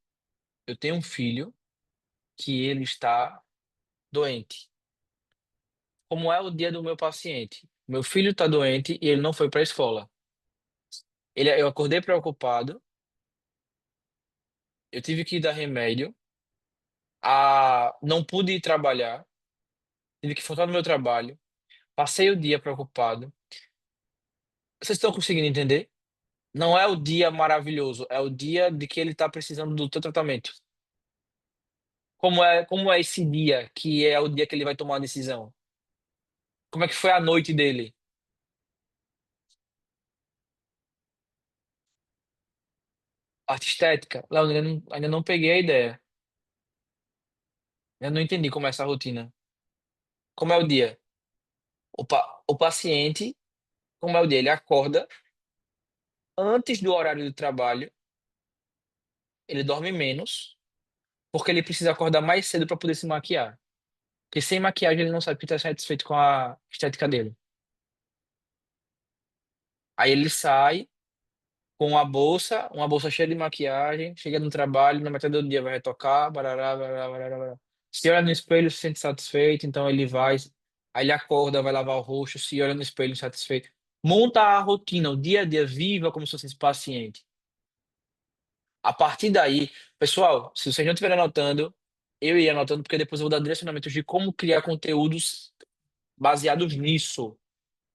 Speaker 1: Eu tenho um filho que ele está doente. Como é o dia do meu paciente? Meu filho está doente e ele não foi para a escola. Eu acordei preocupado, eu tive que dar remédio, não pude ir trabalhar, tive que faltar no meu trabalho, passei o dia preocupado. Vocês estão conseguindo entender? Não é o dia maravilhoso, é o dia de que ele está precisando do teu tratamento. Como é esse dia que é o dia que ele vai tomar a decisão? Como é que foi a noite dele? Arte estética? Não, ainda não peguei a ideia. Eu não entendi como é essa rotina. Como é o dia? O paciente, como é o dia? Ele acorda antes do horário do trabalho, ele dorme menos, porque ele precisa acordar mais cedo para poder se maquiar. Porque sem maquiagem ele não sabe que está satisfeito com a estética dele. Aí ele sai com uma bolsa cheia de maquiagem, chega no trabalho, na metade do dia vai retocar, barará, barará, barará, barará. Se olha no espelho, se sente satisfeito, então ele vai. Aí ele acorda, vai lavar o rosto, se olha no espelho insatisfeito. Monta a rotina, o dia a dia, viva como se fosse esse paciente. A partir daí, pessoal, se vocês não estiverem anotando, eu ia anotando, porque depois eu vou dar direcionamentos de como criar conteúdos baseados nisso.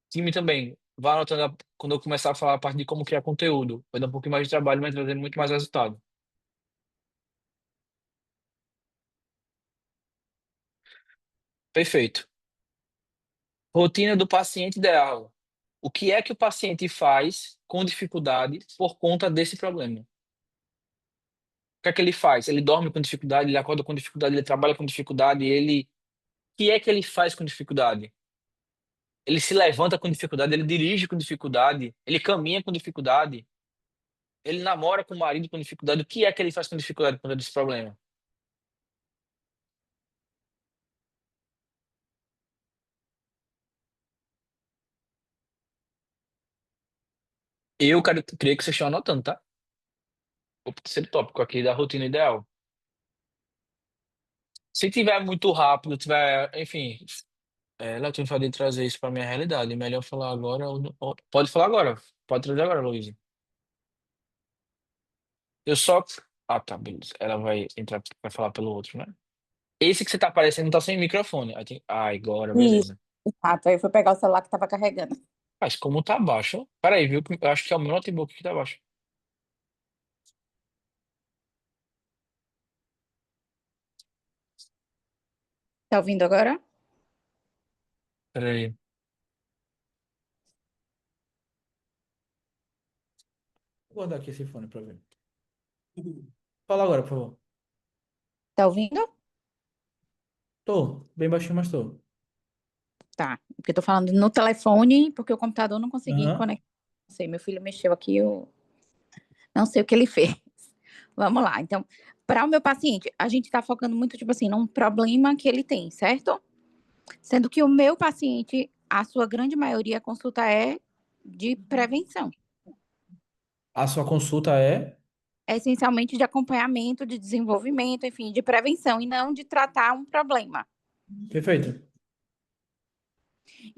Speaker 1: Time também, vá anotando quando eu começar a falar a parte de como criar conteúdo. Vai dar um pouquinho mais de trabalho, mas vai trazer muito mais resultado. Perfeito. Rotina do paciente ideal. O que é que o paciente faz com dificuldade por conta desse problema? O que é que ele faz? Ele dorme com dificuldade, ele acorda com dificuldade, ele trabalha com dificuldade, ele... O que é que ele faz com dificuldade? Ele se levanta com dificuldade, ele dirige com dificuldade, ele caminha com dificuldade, ele namora com o marido com dificuldade. O que é que ele faz com dificuldade por conta desse problema? Eu queria que vocês estejam anotando, tá? O terceiro tópico aqui da rotina ideal. Se tiver muito rápido, tiver, enfim, ela tem falado de trazer isso para minha realidade. Melhor falar agora. Pode falar agora. Pode trazer agora, Luiz. Eu só. Ah, tá, beleza. Ela vai entrar para falar pelo outro, né? Esse que você tá aparecendo tá sem microfone. Ah, agora,
Speaker 3: Isso,
Speaker 1: beleza.
Speaker 3: exato. Aí eu fui pegar o celular que tava carregando.
Speaker 1: Mas como tá baixo? Peraí, viu? Eu acho que é o meu notebook que tá baixo.
Speaker 3: Tá ouvindo agora?
Speaker 1: Peraí. Vou guardar aqui esse fone pra ver. Fala agora, por favor.
Speaker 3: Tá ouvindo?
Speaker 1: Tô, bem baixinho, mas tô.
Speaker 3: Tá. Porque eu tô falando no telefone, porque o computador não consegui
Speaker 1: Aham.
Speaker 3: conectar. Não sei, meu filho mexeu aqui, eu não sei o que ele fez. Vamos lá. Então, para o meu paciente, a gente tá focando muito, tipo assim, num problema que ele tem, certo? Sendo que o meu paciente, a sua grande maioria, a consulta é de prevenção.
Speaker 1: A sua consulta é?
Speaker 3: É essencialmente de acompanhamento, de desenvolvimento, enfim, de prevenção, e não de tratar um problema.
Speaker 1: Perfeito.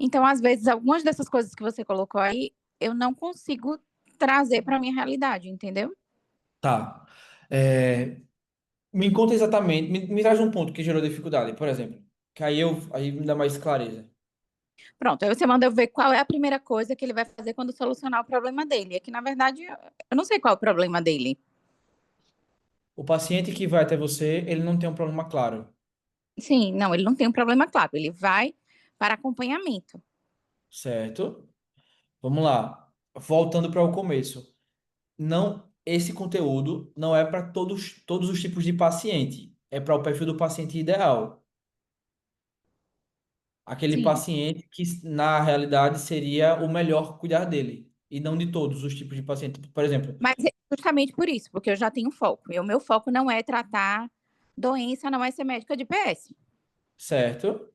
Speaker 3: Então, às vezes, algumas dessas coisas que você colocou aí, eu não consigo trazer para minha realidade, entendeu?
Speaker 1: Tá. É, me conta exatamente, me traz um ponto que gerou dificuldade, por exemplo. Que aí me dá mais clareza.
Speaker 3: Pronto, aí você manda eu ver qual é a primeira coisa que ele vai fazer quando solucionar o problema dele. É que, na verdade, eu não sei qual é o problema dele.
Speaker 1: O paciente que vai até você, ele não tem um problema claro,
Speaker 3: Sim, não, ele não tem um problema claro. Ele vai para acompanhamento.
Speaker 1: certo? Vamos lá. Voltando para o começo. Não, esse conteúdo não é para todos os tipos de paciente. É para o perfil do paciente ideal. Aquele
Speaker 3: Sim,
Speaker 1: paciente que, na realidade, seria o melhor cuidar dele. E não de todos os tipos de paciente. Por exemplo,
Speaker 3: mas é justamente por isso, porque eu já tenho foco. E o meu foco não é tratar doença, não é ser médica de PS.
Speaker 1: certo?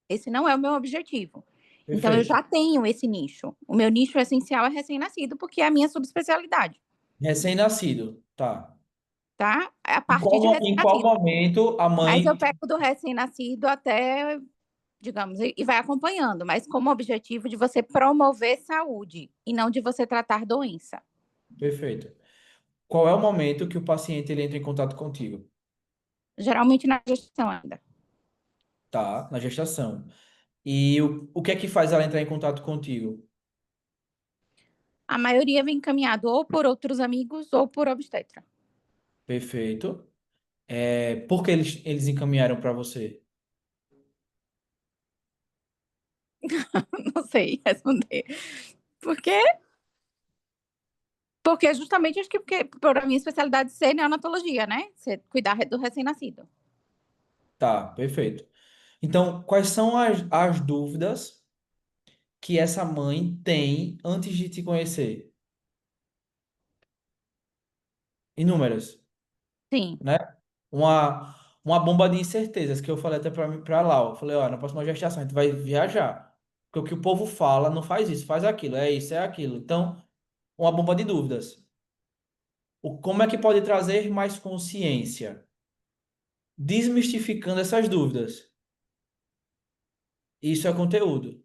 Speaker 3: Esse não é o meu objetivo. Então, eu
Speaker 1: Perfeito.
Speaker 3: já tenho esse nicho. O meu nicho essencial é recém-nascido, porque é a minha subespecialidade,
Speaker 1: Recém-nascido, tá.
Speaker 3: tá? É a partir de
Speaker 1: Em qual
Speaker 3: recém-nascido.
Speaker 1: momento a
Speaker 3: Mas eu
Speaker 1: mãe...
Speaker 3: pego do recém-nascido até, digamos, e vai acompanhando, mas como objetivo de você promover saúde e não de você tratar doença.
Speaker 1: Perfeito. Qual é o momento que o paciente ele entra em contato contigo?
Speaker 3: Geralmente na gestação ainda.
Speaker 1: Tá, na gestação. E o que é que faz ela entrar em contato contigo?
Speaker 3: A maioria vem encaminhado ou por outros amigos ou por obstetra.
Speaker 1: Perfeito. Por que eles encaminharam para você?
Speaker 3: Não sei responder. Por quê? Porque justamente acho que porque por a minha especialidade ser neonatologia, né? Você cuidar do recém-nascido.
Speaker 1: Tá, perfeito. Então, quais são as dúvidas que essa mãe tem antes de te conhecer? Inúmeras,
Speaker 3: Sim.
Speaker 1: né? Uma bomba de incertezas que eu falei até para Lau. Eu falei, ó, na próxima gestação a gente vai viajar. Porque o que o povo fala não faz isso, faz aquilo, é isso, é aquilo. Então, uma bomba de dúvidas. Como é que pode trazer mais consciência? Desmistificando essas dúvidas.
Speaker 4: Isso é conteúdo.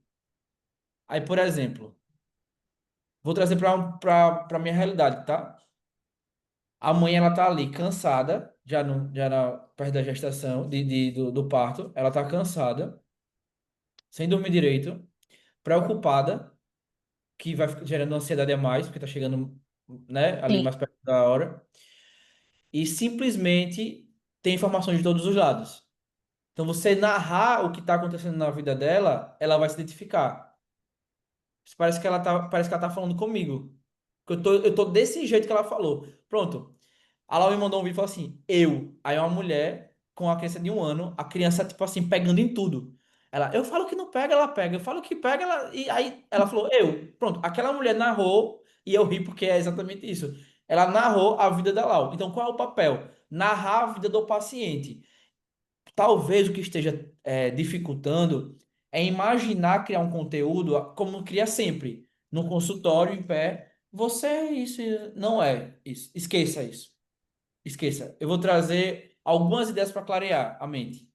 Speaker 4: Aí, por exemplo, vou trazer para minha realidade, tá? A mãe, ela tá ali cansada, perto da gestação, do parto. Ela tá cansada, sem dormir direito, preocupada, que vai gerando ansiedade a mais, porque tá chegando, né, ali
Speaker 3: Sim,
Speaker 4: mais perto da hora. E simplesmente tem informações de todos os lados. Então, você narrar o que está acontecendo na vida dela, ela vai se identificar. Parece que ela tá falando comigo. Eu tô desse jeito que ela falou. Pronto. A Lau me mandou um vídeo e falou assim: eu. Aí uma mulher com a criança de 1 ano, a criança, tipo assim, pegando em tudo. Eu falo que não pega, ela pega. Eu falo que pega, ela. E aí ela falou: eu. Pronto. Aquela mulher narrou, e eu ri porque é exatamente isso. Ela narrou a vida da Lau. Então, qual é o papel? Narrar a vida do paciente. Talvez o que esteja dificultando é imaginar criar um conteúdo como cria sempre, no consultório, em pé. Você, isso não é isso. Esqueça isso. Esqueça. Eu vou trazer algumas ideias para clarear a mente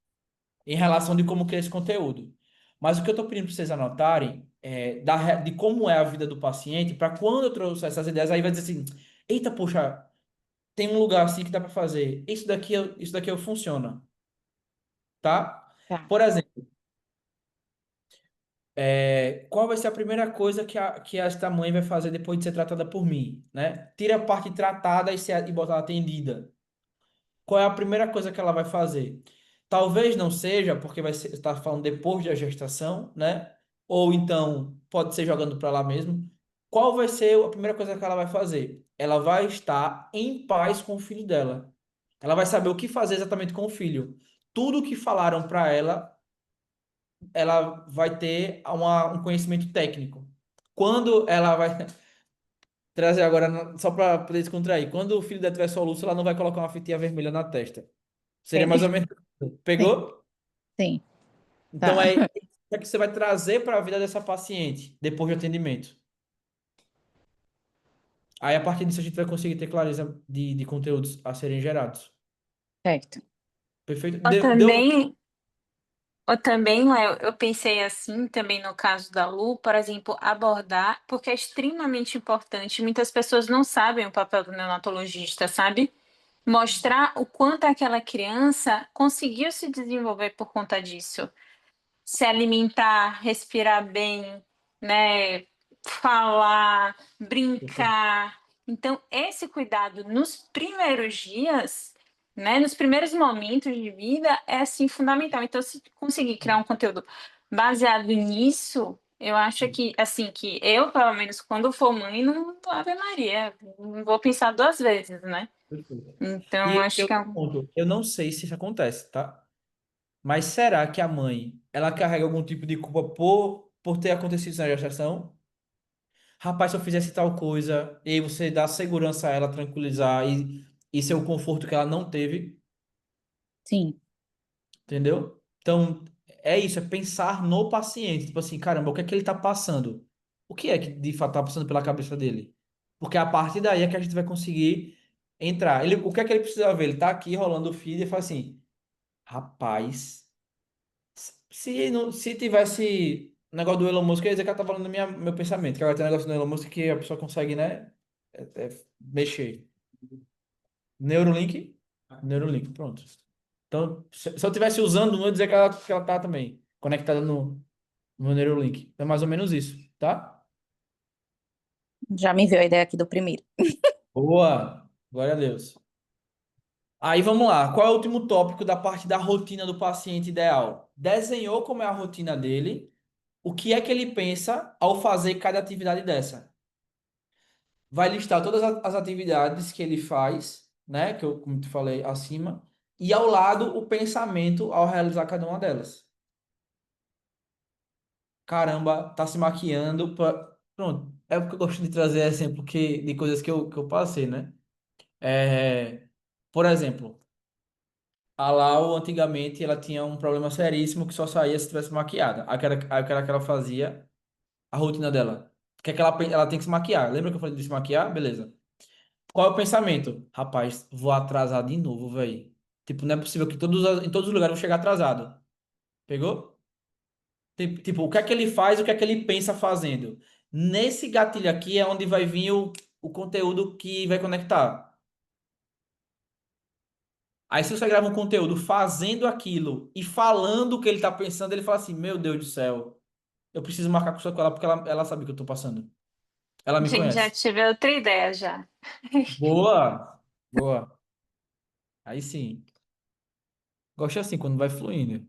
Speaker 4: em relação de como criar esse conteúdo. Mas o que eu estou pedindo para vocês anotarem é de como é a vida do paciente, para quando eu trouxer essas ideias, aí vai dizer assim: eita, poxa, tem um lugar assim que dá para fazer. Isso daqui funciona, tá?
Speaker 3: tá.
Speaker 4: Por exemplo, qual vai ser a primeira coisa que esta mãe vai fazer depois de ser tratada por mim, né? Tira a parte tratada e bota ela atendida. Qual é a primeira coisa que ela vai fazer? Talvez não seja, porque vai estar falando depois da gestação, né? Ou então pode ser jogando para lá mesmo. Qual vai ser a primeira coisa que ela vai fazer? Ela vai estar em paz com o filho dela. Ela vai saber o que fazer exatamente com o filho. Tudo que falaram para ela, ela vai ter um conhecimento técnico. Quando ela vai trazer agora, só para poder descontrair, quando o filho dela tiver soluço, ela não vai colocar uma fitinha vermelha na testa. Seria mais ou
Speaker 3: Entendi.
Speaker 4: menos.
Speaker 3: Sim,
Speaker 4: Pegou?
Speaker 3: sim,
Speaker 4: Então
Speaker 3: tá.
Speaker 4: é isso que você vai trazer para a vida dessa paciente depois do atendimento. Aí a partir disso a gente vai conseguir ter clareza de conteúdos a serem gerados.
Speaker 3: Certo.
Speaker 4: Perfeito?
Speaker 2: Ou
Speaker 4: Deu.
Speaker 2: também, ou também, Léo, eu pensei assim, também no caso da Lu, por exemplo, abordar, porque é extremamente importante. Muitas pessoas não sabem o papel do neonatologista, sabe? Mostrar o quanto aquela criança conseguiu se desenvolver por conta disso. Se alimentar, respirar bem, né? Falar, brincar. Então, esse cuidado nos primeiros dias, né? Nos primeiros momentos de vida é assim fundamental. Então, se conseguir criar um conteúdo baseado nisso, eu acho que assim que eu, pelo menos, quando for mãe, não Ave Maria, não vou pensar duas vezes, né?
Speaker 4: Perfeito.
Speaker 2: Então,
Speaker 4: E
Speaker 2: acho
Speaker 4: tem
Speaker 2: que é
Speaker 4: outro ponto. Eu não sei se isso acontece, tá? Mas será que a mãe, ela carrega algum tipo de culpa por ter acontecido isso na gestação? Rapaz, se eu fizesse tal coisa, e aí você dá segurança a ela, tranquilizar e ser o conforto que ela não teve,
Speaker 3: Sim,
Speaker 4: entendeu? Então, é isso, é pensar no paciente. Tipo assim, caramba, o que é que ele tá passando? O que é que de fato tá passando pela cabeça dele? Porque a partir daí é que a gente vai conseguir entrar. O que é que ele precisa ver? Ele tá aqui rolando o feed e fala assim, rapaz, se tivesse o negócio do Elon Musk, eu ia dizer que ela tá falando do meu pensamento, que agora tem um negócio do Elon Musk que a pessoa consegue, né, mexer. Neuralink? Neuralink, pronto. Então, se eu tivesse usando, não ia dizer que ela tá também conectada no Neuralink. É mais ou menos isso, tá?
Speaker 3: já me veio a ideia aqui do primeiro.
Speaker 4: Boa! Glória a Deus. Aí vamos lá. Qual é o último tópico da parte da rotina do paciente ideal? Desenhou como é a rotina dele, o que é que ele pensa ao fazer cada atividade dessa? Vai listar todas as atividades que ele faz, né? Que eu, como te falei acima, e ao lado o pensamento ao realizar cada uma delas. Caramba, tá se maquiando. Pronto. É porque eu gosto de trazer exemplo de coisas que eu passei, né? É, por exemplo, a Lau antigamente ela tinha um problema seríssimo que só saía se tivesse maquiada. Aquela que ela fazia, a rotina dela. Que é que ela tem que se maquiar. Lembra que eu falei de se maquiar? Beleza. Qual é o pensamento? Rapaz, vou atrasar de novo, velho. Tipo, não é possível que em todos os lugares eu vou chegar atrasado. Pegou? Tipo, o que é que ele faz, o que é que ele pensa fazendo. Nesse gatilho aqui é onde vai vir o conteúdo que vai conectar. Aí se você grava um conteúdo fazendo aquilo e falando o que ele tá pensando, ele fala assim, meu Deus do céu, eu preciso marcar com ela porque ela sabe o que eu tô passando. Ela me
Speaker 2: Gente, já
Speaker 4: conhece.
Speaker 2: tive outra ideia já.
Speaker 4: Boa! Boa. Aí sim. Gosto assim, quando vai fluindo.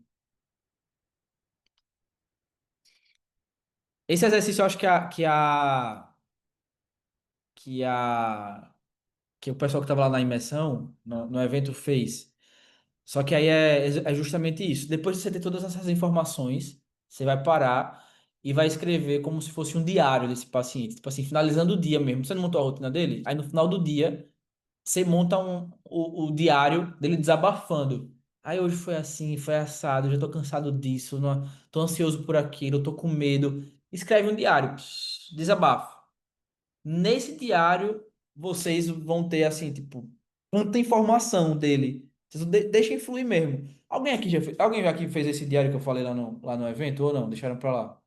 Speaker 4: Esse exercício eu acho que a, que o pessoal que estava lá na imersão, no evento, fez. Só que aí é justamente isso. Depois de você ter todas essas informações, você vai parar e vai escrever como se fosse um diário desse paciente. Tipo assim, finalizando o dia mesmo. Você não montou a rotina dele? Aí no final do dia, você monta o diário dele desabafando. Aí hoje foi assim, foi assado, eu já tô cansado disso, não, tô ansioso por aquilo, eu tô com medo. Escreve um diário, desabafo. Nesse diário, vocês vão ter, assim, tipo, tanta informação dele. Vocês deixem fluir mesmo. Alguém aqui fez esse diário que eu falei lá no evento ou não? Deixaram pra lá.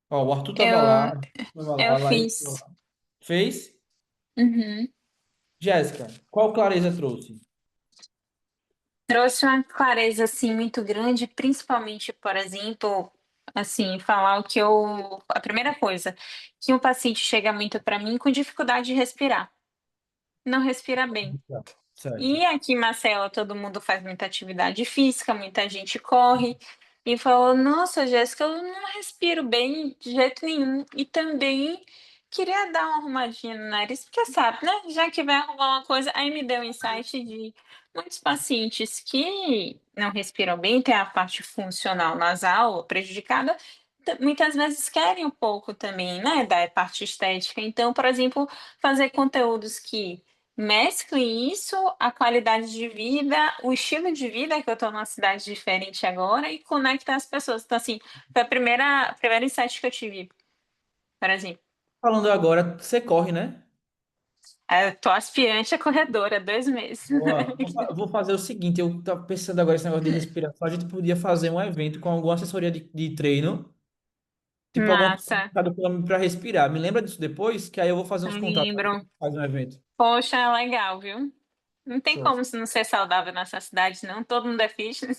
Speaker 4: Ó, o Arthur
Speaker 2: Eu,
Speaker 4: tava lá,
Speaker 2: eu
Speaker 4: a Laís tava
Speaker 2: fiz.
Speaker 4: lá. Fez?
Speaker 2: Uhum.
Speaker 4: Jéssica, qual clareza trouxe?
Speaker 2: Trouxe uma clareza assim muito grande, principalmente, por exemplo, assim, falar o que eu, a primeira coisa, que um paciente chega muito para mim com dificuldade de respirar, não respira bem.
Speaker 4: Certo.
Speaker 2: E aqui em Marcela todo mundo faz muita atividade física, muita gente corre. E falou: Nossa, Jéssica, eu não respiro bem de jeito nenhum. E também queria dar uma arrumadinha no nariz, porque sabe, né? Já que vai arrumar uma coisa, aí me deu um insight de muitos pacientes que não respiram bem, tem a parte funcional nasal prejudicada, muitas vezes querem um pouco também, né, da parte estética. Então, por exemplo, fazer conteúdos que mesclem isso, a qualidade de vida, o estilo de vida, que eu estou numa cidade diferente agora, e conecta as pessoas. Então, assim, foi a primeira insight que eu tive, por exemplo.
Speaker 4: Falando agora, você corre, né?
Speaker 2: Eu tô aspirante a corredora, 2 meses.
Speaker 4: Boa. Vou fazer o seguinte, eu tava pensando agora esse negócio de respiração, a gente podia fazer um evento com alguma assessoria de treino, tipo alguma
Speaker 2: Massa,
Speaker 4: coisa para respirar. Me lembra disso depois, que aí eu vou fazer uns contatos pra
Speaker 2: lembro.
Speaker 4: gente fazer um evento.
Speaker 2: Poxa, legal, viu? Não tem
Speaker 4: Show.
Speaker 2: como se não ser saudável nessa cidade, não. Todo mundo é fitness.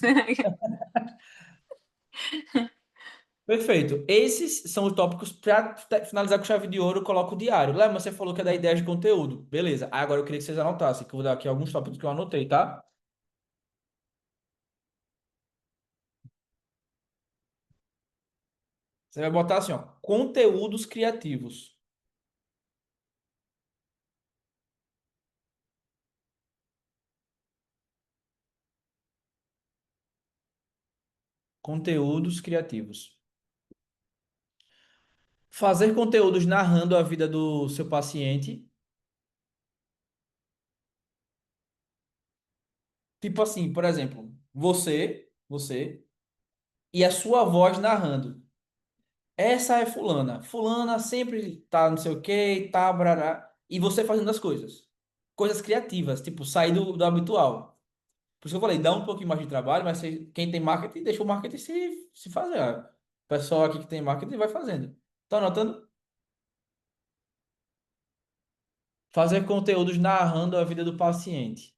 Speaker 4: Perfeito. Esses são os tópicos para finalizar com chave de ouro, eu coloco o diário. Lembra, você falou que é da ideia de conteúdo. Beleza. Aí agora eu queria que vocês anotassem, que eu vou dar aqui alguns tópicos que eu anotei, tá? Você vai botar assim, ó, conteúdos criativos. Conteúdos criativos. Fazer conteúdos narrando a vida do seu paciente. Tipo assim, por exemplo, você e a sua voz narrando. Essa é fulana. Fulana sempre tá não sei o quê, tá, brará. E você fazendo as coisas. Coisas criativas, tipo, sair do habitual. Por isso que eu falei, dá um pouquinho mais de trabalho, mas quem tem marketing, deixa o marketing se fazer. O pessoal aqui que tem marketing vai fazendo. Tá anotando? Fazer conteúdos narrando a vida do paciente.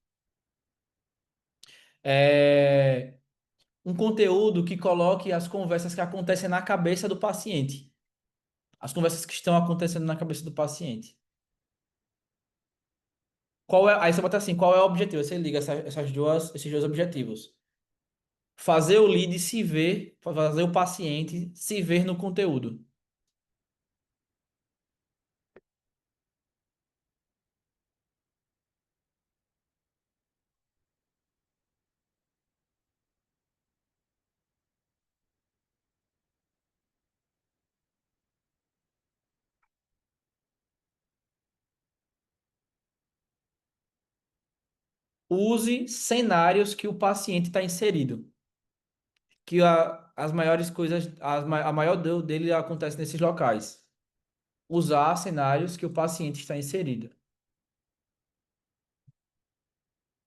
Speaker 4: É um conteúdo que coloque as conversas que acontecem na cabeça do paciente. As conversas que estão acontecendo na cabeça do paciente. Aí você bota assim, qual é o objetivo? Aí você liga esses dois objetivos. Fazer o lead se ver, fazer o paciente se ver no conteúdo. Use cenários que o paciente está inserido. Que as maiores coisas, a maior dor dele acontece nesses locais. Usar cenários que o paciente está inserido.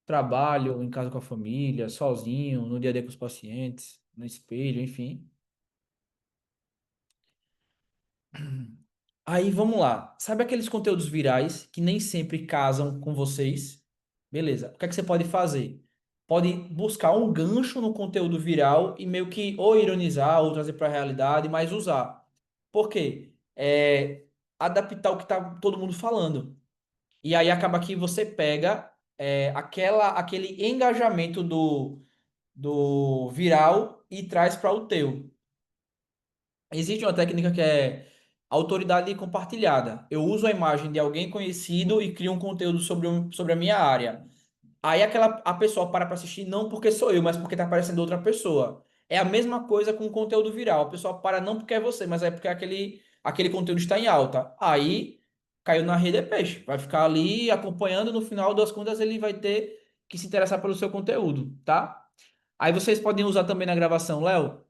Speaker 4: trabalho, em casa com a família, sozinho, no dia a dia com os pacientes, no espelho, enfim. Aí vamos lá. Sabe aqueles conteúdos virais que nem sempre casam com vocês? Beleza. O que é que você pode fazer? Pode buscar um gancho no conteúdo viral e meio que ou ironizar ou trazer para a realidade, mas usar. Por quê? Adaptar o que tá todo mundo falando. E aí acaba que você pega aquele engajamento do viral e traz para o teu. Existe uma técnica que é autoridade compartilhada. Eu uso a imagem de alguém conhecido e crio um conteúdo sobre a minha área. Aí a pessoa para assistir não porque sou eu, mas porque está aparecendo outra pessoa. É a mesma coisa com o conteúdo viral. A pessoa para não porque é você, mas é porque aquele conteúdo está em alta. Aí caiu na rede é peixe. Vai ficar ali acompanhando, no final das contas ele vai ter que se interessar pelo seu conteúdo, tá? Aí vocês podem usar também na gravação, Léo.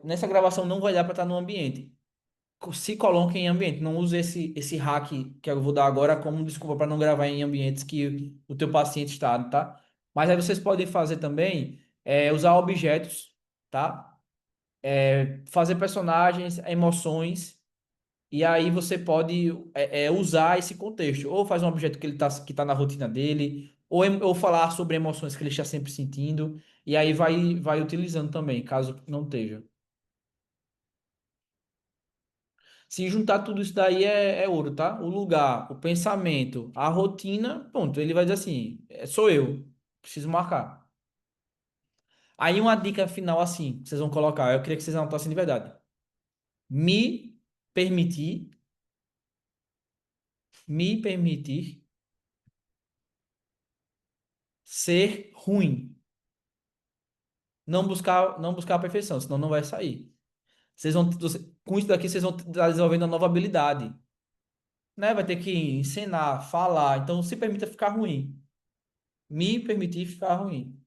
Speaker 4: Nessa gravação não vai dar para estar no ambiente. Se coloque em ambiente. Não use esse hack que eu vou dar agora como desculpa para não gravar em ambientes que o teu paciente está, tá? Mas aí vocês podem fazer também usar objetos, tá? Fazer personagens, emoções. E aí você pode usar esse contexto. Ou faz um objeto que tá na rotina dele, ou falar sobre emoções que ele está sempre sentindo. E aí vai utilizando também, caso não esteja. Se juntar tudo isso daí é ouro, tá? O lugar, o pensamento, a rotina, pronto. Ele vai dizer assim: sou eu, preciso marcar. Aí uma dica final assim, que vocês vão colocar, eu queria que vocês anotassem de verdade. Me permitir, me permitir ser ruim. Não buscar a perfeição, senão não vai sair. Com isso daqui, vocês vão estar desenvolvendo uma nova habilidade, né? Vai ter que ensinar, falar. Então, se permita ficar ruim. Me permitir ficar ruim.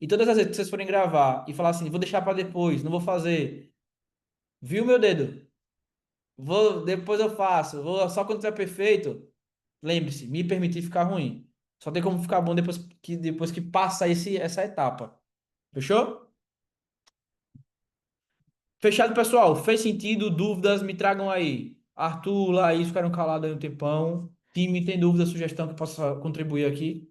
Speaker 4: E todas as vezes que vocês forem gravar e falar assim, vou deixar para depois, não vou fazer. Viu meu dedo? Depois eu faço. Só quando tiver perfeito. Lembre-se, me permitir ficar ruim. Só tem como ficar bom depois que passa essa etapa. Fechou? Fechado, pessoal. Fez sentido? Dúvidas? Me tragam aí. Arthur, Laís ficaram calados aí um tempão. Time, tem dúvida, sugestão que possa contribuir aqui?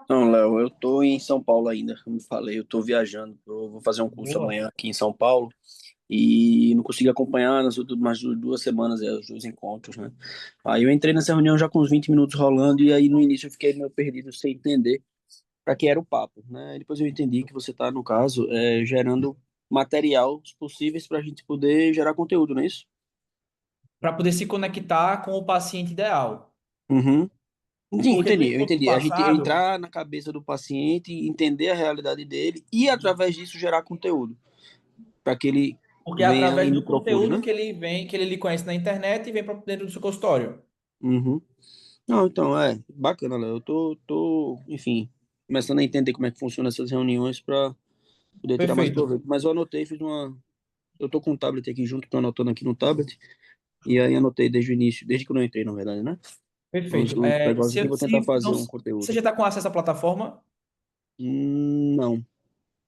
Speaker 5: Não, Léo, eu tô em São Paulo ainda, como falei, eu tô viajando, eu vou fazer um curso
Speaker 4: Boa.
Speaker 5: amanhã aqui em São Paulo e não consegui acompanhar nas últimas 2 semanas os dois encontros, né? Aí eu entrei nessa reunião já com uns 20 minutos rolando e aí no início eu fiquei meio perdido sem entender para que era o papo, né? E depois eu entendi que você tá, no caso, gerando material possíveis para a gente poder gerar conteúdo, não é isso?
Speaker 4: Para poder se conectar com o paciente ideal.
Speaker 5: Uhum. Sim,
Speaker 4: Porque no
Speaker 5: entendi, eu
Speaker 4: encontro
Speaker 5: entendi. A gente
Speaker 4: passado,
Speaker 5: entrar na cabeça do paciente, entender a realidade dele e, através disso, gerar conteúdo para que ele
Speaker 4: porque é
Speaker 5: venha
Speaker 4: através
Speaker 5: e
Speaker 4: do
Speaker 5: me procure,
Speaker 4: conteúdo
Speaker 5: né?
Speaker 4: que ele vem, que ele lhe conhece na internet e vem para dentro do seu consultório.
Speaker 5: Uhum. Não, então, bacana, Léo. Eu tô, enfim, começando a entender como é que funcionam essas reuniões para poder tirar mais
Speaker 4: Perfeito.
Speaker 5: proveito. Mas eu anotei, fiz uma. Eu tô com o tablet aqui junto, tô anotando aqui no tablet, e aí anotei desde o início, desde que eu não entrei, na verdade, né? Os,
Speaker 4: Perfeito.
Speaker 5: os negócios aqui, vou tentar
Speaker 4: Não,
Speaker 5: fazer um
Speaker 4: você
Speaker 5: conteúdo.
Speaker 4: já está com acesso à plataforma?
Speaker 5: Não.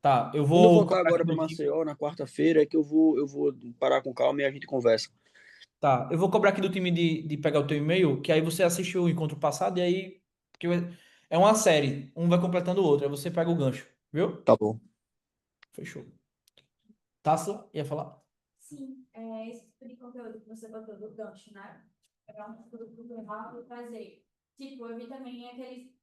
Speaker 4: Tá, eu
Speaker 5: Quando eu
Speaker 4: vou
Speaker 5: voltar
Speaker 4: cobrar aqui
Speaker 5: agora para
Speaker 4: do time.
Speaker 5: Maceió, na quarta-feira, é que eu vou parar com calma e a gente conversa.
Speaker 4: Tá, eu vou cobrar aqui do time de pegar o teu e-mail, que aí você assiste o encontro passado e aí. Porque é uma série, um vai completando o outro, aí você pega o gancho, viu?
Speaker 5: Tá bom.
Speaker 4: Fechou. Taça, ia falar?
Speaker 6: Sim, esse tipo de conteúdo que você botou do gancho, né? Pegar um conteúdo rápido e trazer. Tipo, eu vi também aqueles.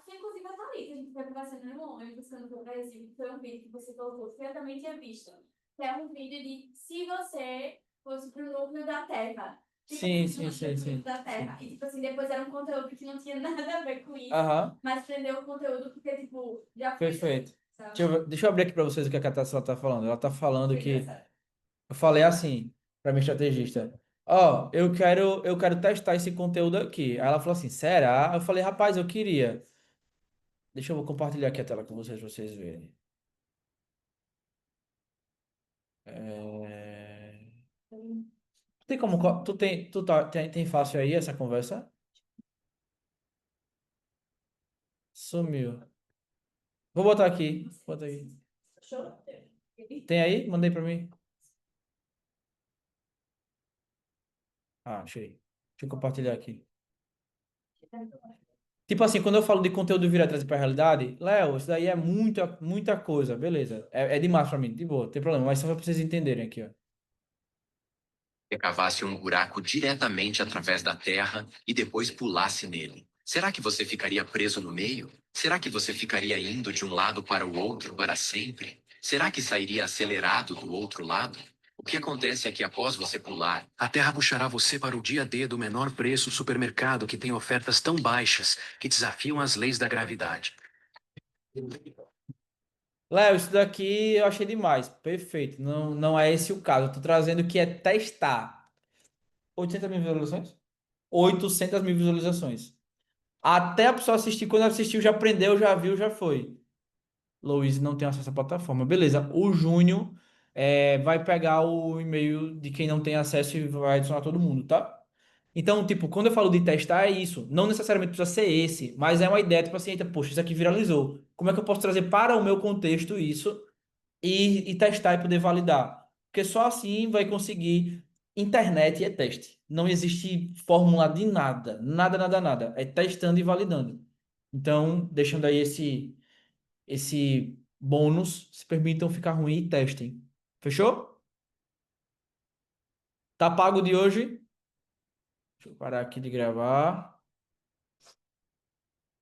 Speaker 6: Que inclusive a Thalita, a gente foi conversando no ônibus quando foi para Recife, que foi um vídeo que você colocou, que eu também tinha visto. Que é um vídeo de se você fosse pro núcleo da Terra. Tipo,
Speaker 4: Sim,
Speaker 6: se
Speaker 4: sim,
Speaker 6: você fosse
Speaker 4: sim,
Speaker 6: pro núcleo
Speaker 4: sim.
Speaker 6: da Terra. E, tipo assim, depois era um conteúdo que não tinha nada a ver com isso,
Speaker 4: Aham,
Speaker 6: mas prendeu o conteúdo porque, tipo, já foi,
Speaker 4: perfeito.
Speaker 6: sabe?
Speaker 4: Deixa eu abrir aqui para vocês o que a Taça tá falando. Ela tá falando
Speaker 6: Foi
Speaker 4: que.
Speaker 6: engraçado.
Speaker 4: Eu falei assim, para minha estrategista. Ó, eu quero testar esse conteúdo aqui. Aí ela falou assim, será? Eu falei, rapaz, eu queria. Deixa eu compartilhar aqui a tela com vocês, pra vocês verem. É, Tem como, tem fácil aí essa conversa? Sumiu. Vou botar aqui. Bota aí. Tem aí? Mandei pra mim. Ah, achei. Deixa eu compartilhar aqui. Tipo assim, quando eu falo de conteúdo vir trazer pra realidade, Léo, isso daí é muita, muita coisa, beleza. É demais pra mim, de boa, não tem problema, mas só pra vocês entenderem aqui, ó.
Speaker 7: Cavasse um buraco diretamente através da terra e depois pulasse nele. Será que você ficaria preso no meio? Será que você ficaria indo de um lado para o outro para sempre? Será que sairia acelerado do outro lado? O que acontece é que após você pular, a terra puxará você para o dia D do menor preço supermercado que tem ofertas tão baixas que desafiam as leis da gravidade.
Speaker 4: Léo, isso daqui eu achei demais, perfeito. Não, não é esse o caso. Eu tô trazendo que é testar. 800 mil visualizações? 800 mil visualizações. Até a pessoa assistir, quando assistiu, já aprendeu, já viu, já foi. Luiz não tem acesso à plataforma. Beleza, o Júnior vai pegar o e-mail de quem não tem acesso e vai adicionar todo mundo, tá? Então, tipo, quando eu falo de testar, é isso. Não necessariamente precisa ser esse, mas é uma ideia, tipo assim, eita, poxa, isso aqui viralizou. Como é que eu posso trazer para o meu contexto isso e testar e poder validar? Porque só assim vai conseguir. Internet é teste. Não existe fórmula de nada. Nada, nada, nada. É testando e validando. Então, deixando aí esse bônus, se permitam ficar ruim e testem. Fechou? Tá pago de hoje? Deixa eu parar aqui de gravar.